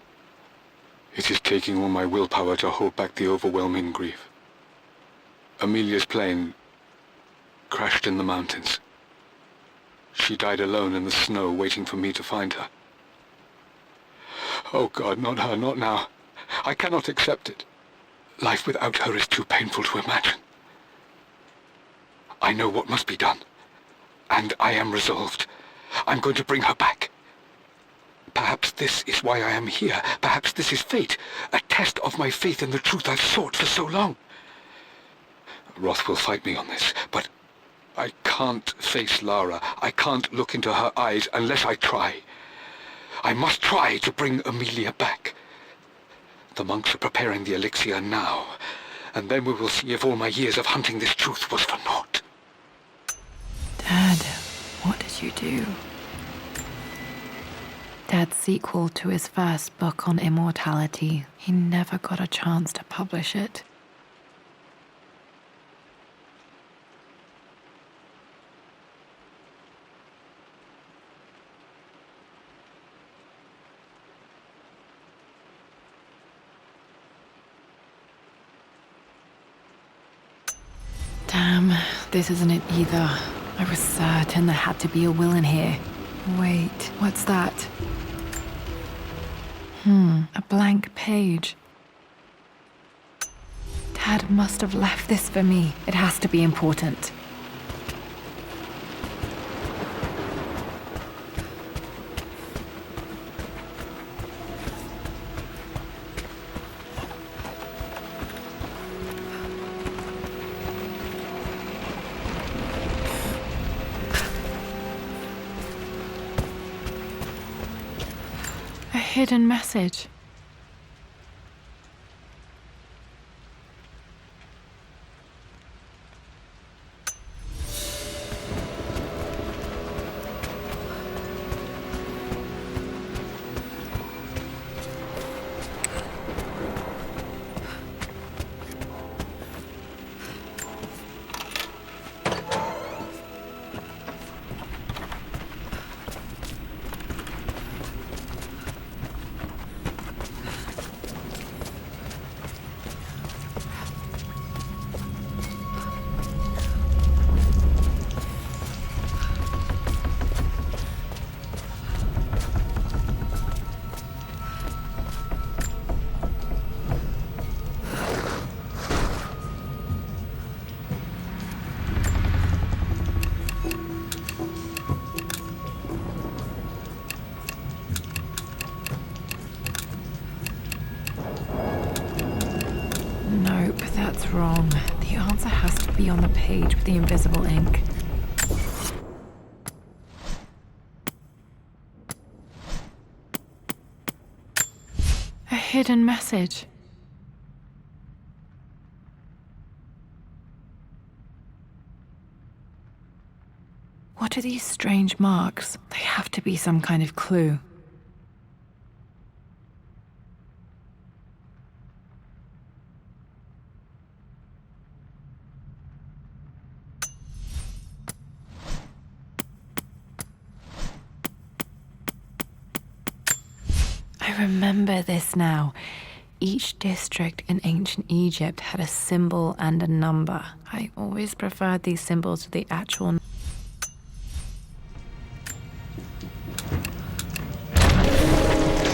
It is taking all my willpower to hold back the overwhelming grief. Amelia's plane crashed in the mountains. She died alone in the snow, waiting for me to find her. Oh God, not her, not now. I cannot accept it. Life without her is too painful to imagine. I know what must be done, and I am resolved. I'm going to bring her back. Perhaps this is why I am here. Perhaps this is fate, a test of my faith in the truth I've sought for so long. Roth will fight me on this, but I can't face Lara. I can't look into her eyes unless I try. I must try to bring Amelia back. The monks are preparing the elixir now, and then we will see if all my years of hunting this truth was for naught. Dad, what did you do? Dad's sequel to his first book on immortality, he never got a chance to publish it. Damn, this isn't it either. I was certain there had to be a will in here. Wait, what's that? A blank page. Dad must have left this for me. It has to be important. A hidden message. Nope, that's wrong. The answer has to be on the page with the invisible ink. A hidden message. What are these strange marks? They have to be some kind of clue. I remember this now. Each district in ancient Egypt had a symbol and a number. I always preferred these symbols to the actual.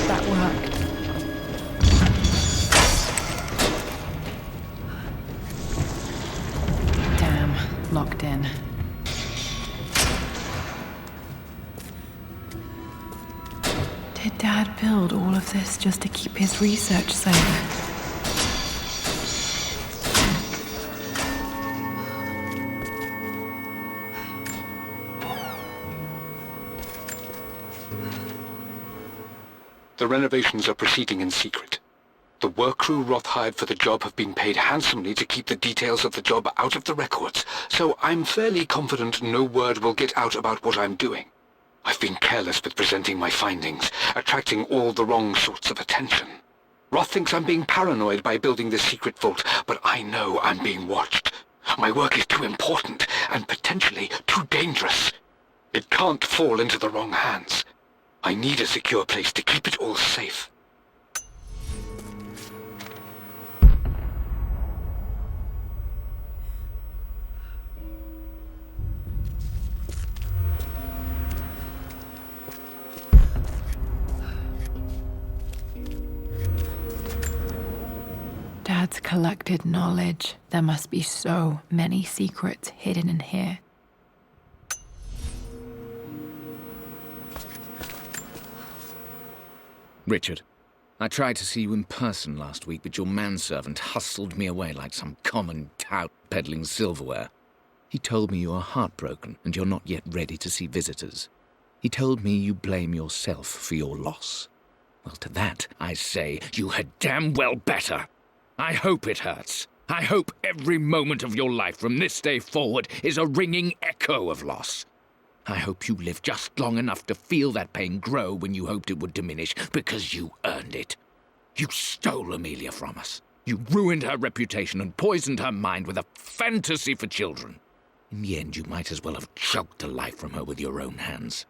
That worked. Dad build all of this just to keep his research safe? The renovations are proceeding in secret. The work crew Roth hired for the job have been paid handsomely to keep the details of the job out of the records, so I'm fairly confident no word will get out about what I'm doing. I've been careless with presenting my findings, attracting all the wrong sorts of attention. Roth thinks I'm being paranoid by building this secret vault, but I know I'm being watched. My work is too important and potentially too dangerous. It can't fall into the wrong hands. I need a secure place to keep it all safe. Dad's collected knowledge. There must be so many secrets hidden in here. Richard, I tried to see you in person last week, but your manservant hustled me away like some common tout peddling silverware. He told me you are heartbroken and you're not yet ready to see visitors. He told me you blame yourself for your loss. Well, to that, I say you had damn well better. I hope it hurts. I hope every moment of your life from this day forward is a ringing echo of loss. I hope you live just long enough to feel that pain grow when you hoped it would diminish, because you earned it. You stole Amelia from us. You ruined her reputation and poisoned her mind with a fantasy for children. In the end, you might as well have choked the life from her with your own hands.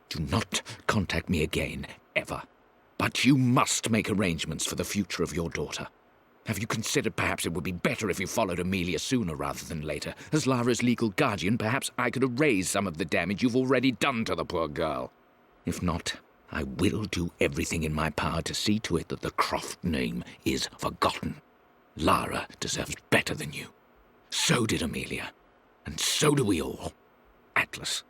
Do not contact me again, ever. But you must make arrangements for the future of your daughter. Have you considered perhaps it would be better if you followed Amelia sooner rather than later? As Lara's legal guardian, perhaps I could erase some of the damage you've already done to the poor girl. If not, I will do everything in my power to see to it that the Croft name is forgotten. Lara deserves better than you. So did Amelia. And so do we all. Atlas.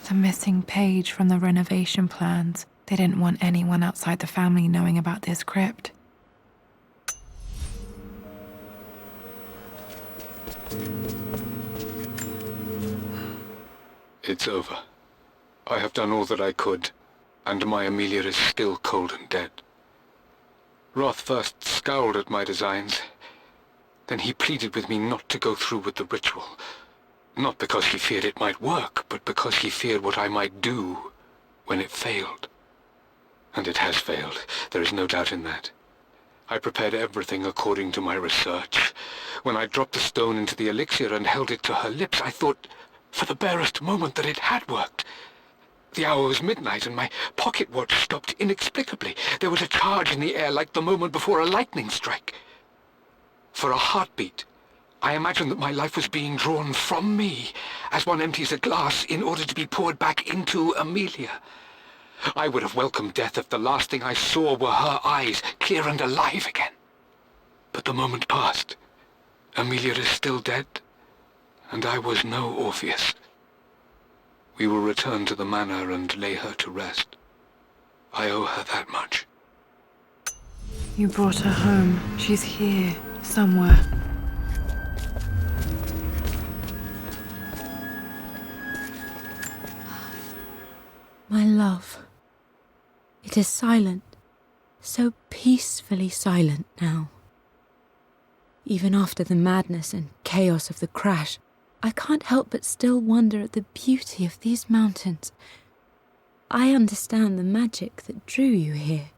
The missing page from the renovation plans. They didn't want anyone outside the family knowing about this crypt. It's over. I have done all that I could, and my Amelia is still cold and dead. Roth first scowled at my designs. Then he pleaded with me not to go through with the ritual. Not because he feared it might work, but because he feared what I might do when it failed. And it has failed. There is no doubt in that. I prepared everything according to my research. When I dropped the stone into the elixir and held it to her lips, I thought for the barest moment that it had worked. The hour was midnight and my pocket watch stopped inexplicably. There was a charge in the air like the moment before a lightning strike. For a heartbeat, I imagined that my life was being drawn from me, as one empties a glass in order to be poured back into Amelia. I would have welcomed death if the last thing I saw were her eyes, clear and alive again. But the moment passed. Amelia is still dead, and I was no Orpheus. We will return to the manor and lay her to rest. I owe her that much. You brought her home. She's here, somewhere. My love. It is silent, so peacefully silent now. Even after the madness and chaos of the crash, I can't help but still wonder at the beauty of these mountains. I understand the magic that drew you here.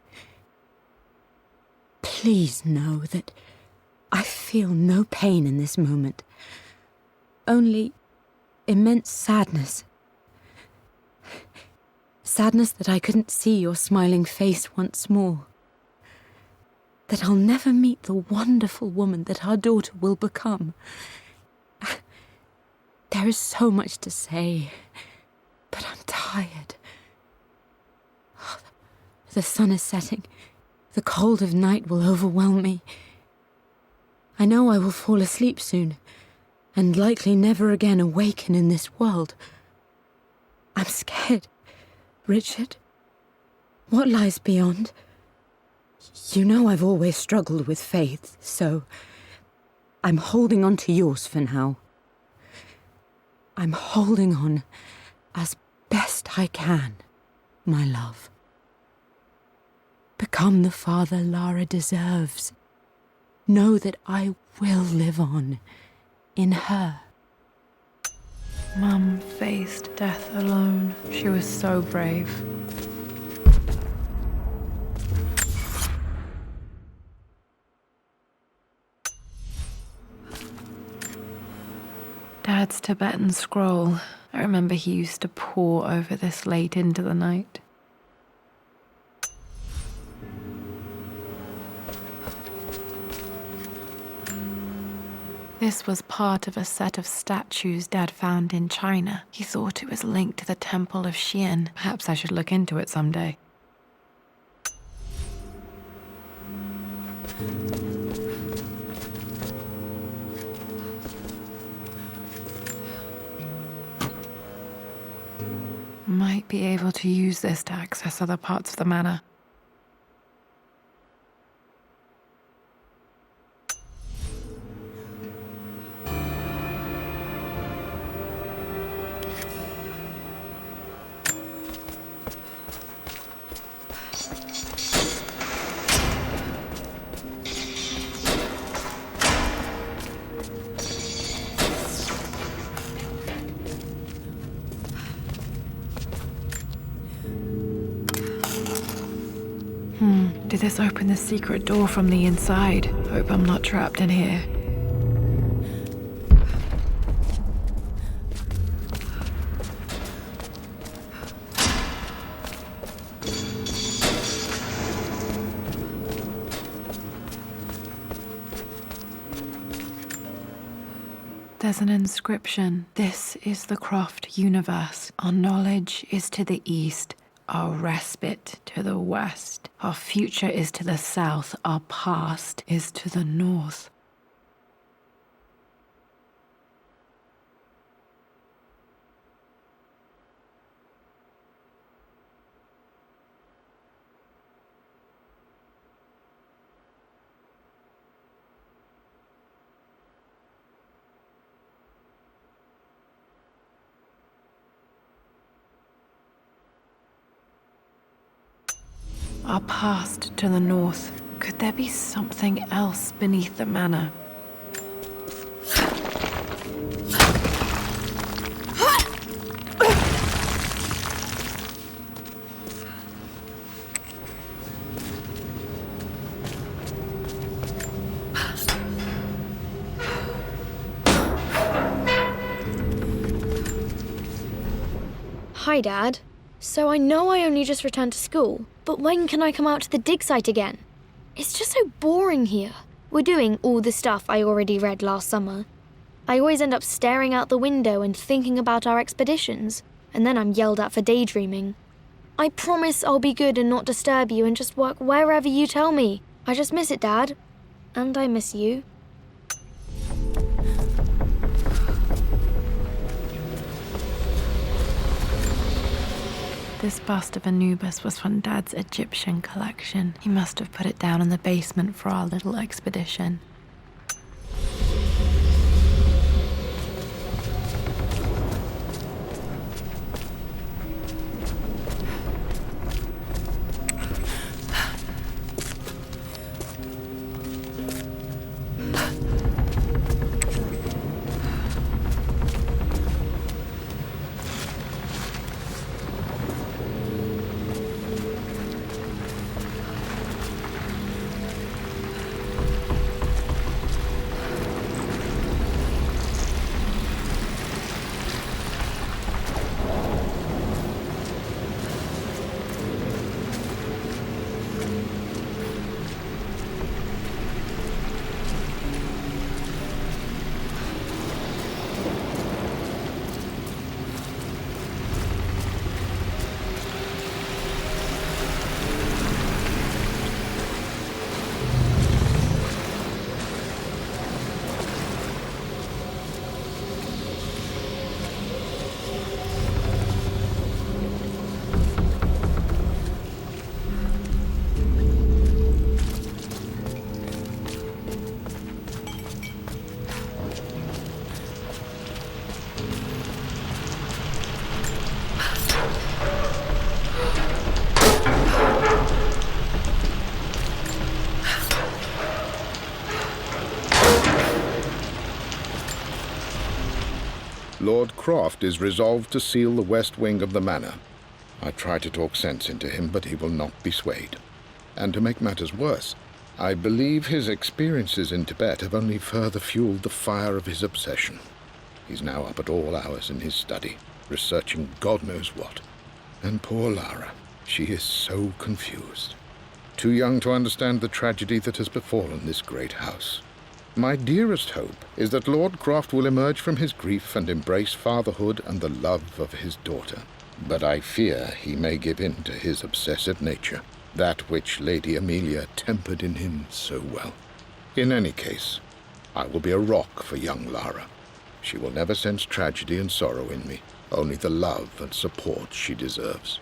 Please know that I feel no pain in this moment, only immense sadness. Sadness that I couldn't see your smiling face once more. That I'll never meet the wonderful woman that our daughter will become. There is so much to say, but I'm tired. The sun is setting. The cold of night will overwhelm me. I know I will fall asleep soon, and likely never again awaken in this world. I'm scared, Richard. What lies beyond? You know I've always struggled with faith, so I'm holding on to yours for now. I'm holding on as best I can, my love. Become the father Lara deserves. Know that I will live on in her. Mum faced death alone. She was so brave. Dad's Tibetan scroll. I remember he used to pore over this late into the night. This was part of a set of statues Dad found in China. He thought it was linked to the Temple of Xian. Perhaps I should look into it someday. Might be able to use this to access other parts of the manor. Did this open the secret door from the inside? Hope I'm not trapped in here. There's an inscription. This is the Croft universe. Our knowledge is to the east. Our respite to the west. Our future is to the south. Our past is to the north. Our past to the north. Could there be something else beneath the manor? Hi, Dad. So I know I only just returned to school, but when can I come out to the dig site again? It's just so boring here. We're doing all the stuff I already read last summer. I always end up staring out the window and thinking about our expeditions, and then I'm yelled at for daydreaming. I promise I'll be good and not disturb you and just work wherever you tell me. I just miss it, Dad. And I miss you. This bust of Anubis was from Dad's Egyptian collection. He must have put it down in the basement for our little expedition. Lord Croft is resolved to seal the west wing of the manor. I try to talk sense into him, but he will not be swayed. And to make matters worse, I believe his experiences in Tibet have only further fueled the fire of his obsession. He's now up at all hours in his study, researching God knows what. And poor Lara, she is so confused. Too young to understand the tragedy that has befallen this great house. My dearest hope is that Lord Croft will emerge from his grief and embrace fatherhood and the love of his daughter. But I fear he may give in to his obsessive nature, that which Lady Amelia tempered in him so well. In any case, I will be a rock for young Lara. She will never sense tragedy and sorrow in me, only the love and support she deserves.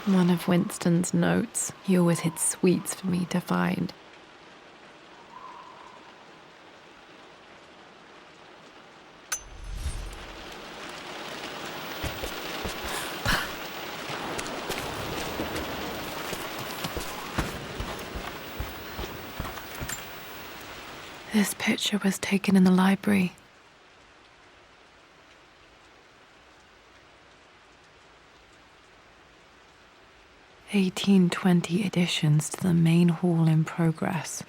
One of Winston's notes. He always hid sweets for me to find. This picture was taken in the library. (1820) additions to the main hall in progress.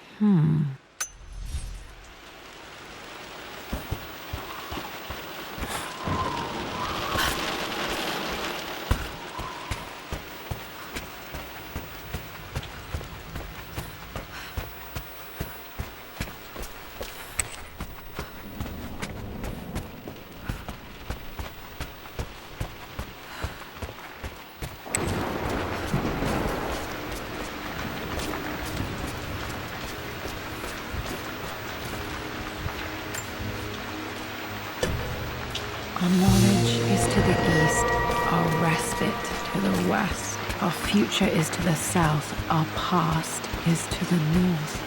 Our knowledge is to the east, our respite to the west, our future is to the south, our past is to the north.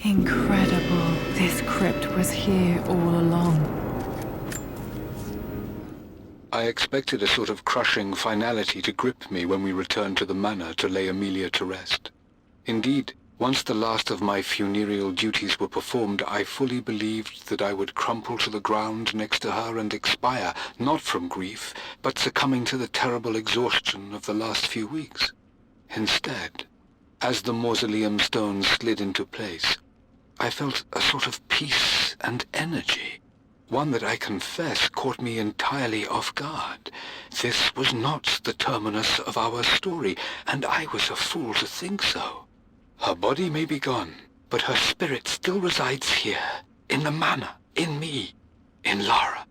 Incredible. This crypt was here all along. I expected a sort of crushing finality to grip me when we returned to the manor to lay Amelia to rest. Indeed, once the last of my funereal duties were performed, I fully believed that I would crumple to the ground next to her and expire, not from grief, but succumbing to the terrible exhaustion of the last few weeks. Instead, as the mausoleum stones slid into place, I felt a sort of peace and energy, one that I confess caught me entirely off guard. This was not the terminus of our story, and I was a fool to think so. Her body may be gone, but her spirit still resides here, in the manor, in me, in Lara.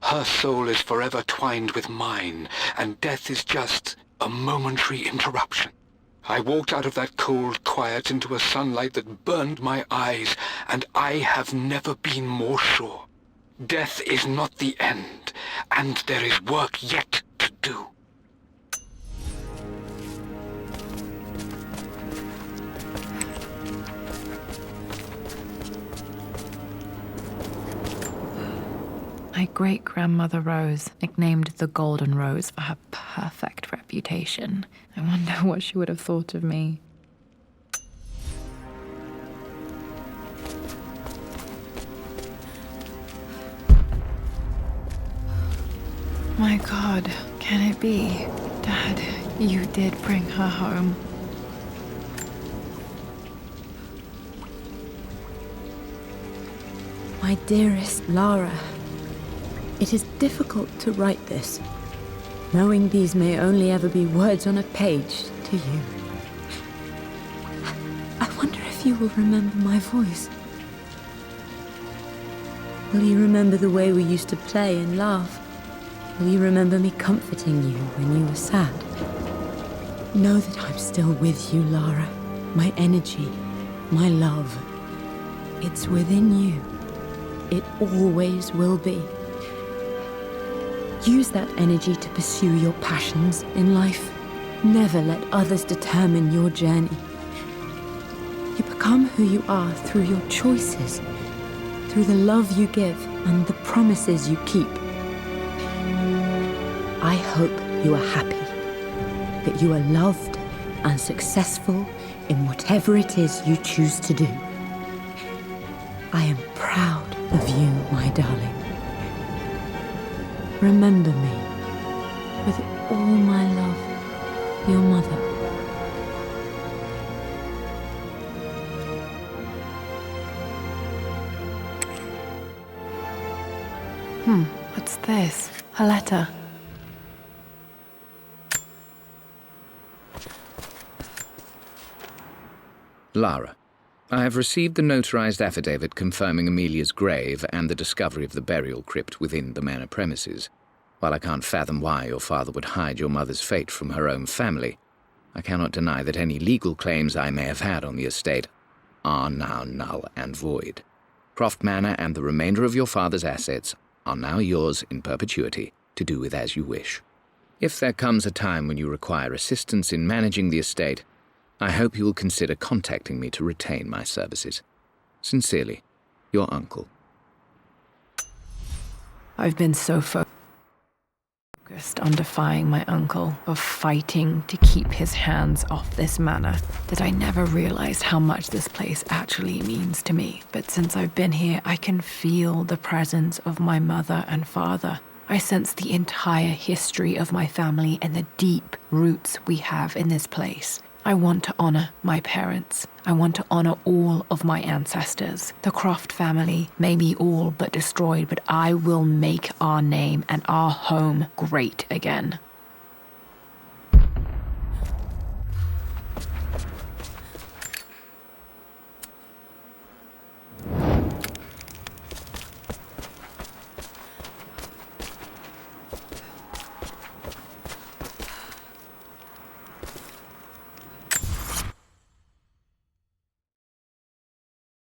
Her soul is forever twined with mine, and death is just a momentary interruption. I walked out of that cold quiet into a sunlight that burned my eyes, and I have never been more sure. Death is not the end, and there is work yet to do. My great-grandmother Rose, nicknamed the Golden Rose for her perfect reputation, reputation. I wonder what she would have thought of me. My God, can it be? Dad, you did bring her home. My dearest Lara, it is difficult to write this, knowing these may only ever be words on a page to you. I wonder if you will remember my voice. Will you remember the way we used to play and laugh? Will you remember me comforting you when you were sad? Know that I'm still with you, Lara. My energy, my love, it's within you. It always will be. Use that energy to pursue your passions in life. Never let others determine your journey. You become who you are through your choices, through the love you give and the promises you keep. I hope you are happy, that you are loved and successful in whatever it is you choose to do. I am proud of you, my darling. Remember me, with all my love, your mother. What's this? A letter. Lara, I have received the notarized affidavit confirming Amelia's grave and the discovery of the burial crypt within the manor premises. While I can't fathom why your father would hide your mother's fate from her own family, I cannot deny that any legal claims I may have had on the estate are now null and void. Croft Manor and the remainder of your father's assets are now yours in perpetuity to do with as you wish. If there comes a time when you require assistance in managing the estate, I hope you will consider contacting me to retain my services. Sincerely, your uncle. I've been so focused on defying my uncle, of fighting to keep his hands off this manor, that I never realized how much this place actually means to me. But since I've been here, I can feel the presence of my mother and father. I sense the entire history of my family and the deep roots we have in this place. I want to honor my parents. I want to honor all of my ancestors. The Croft family may be all but destroyed, but I will make our name and our home great again.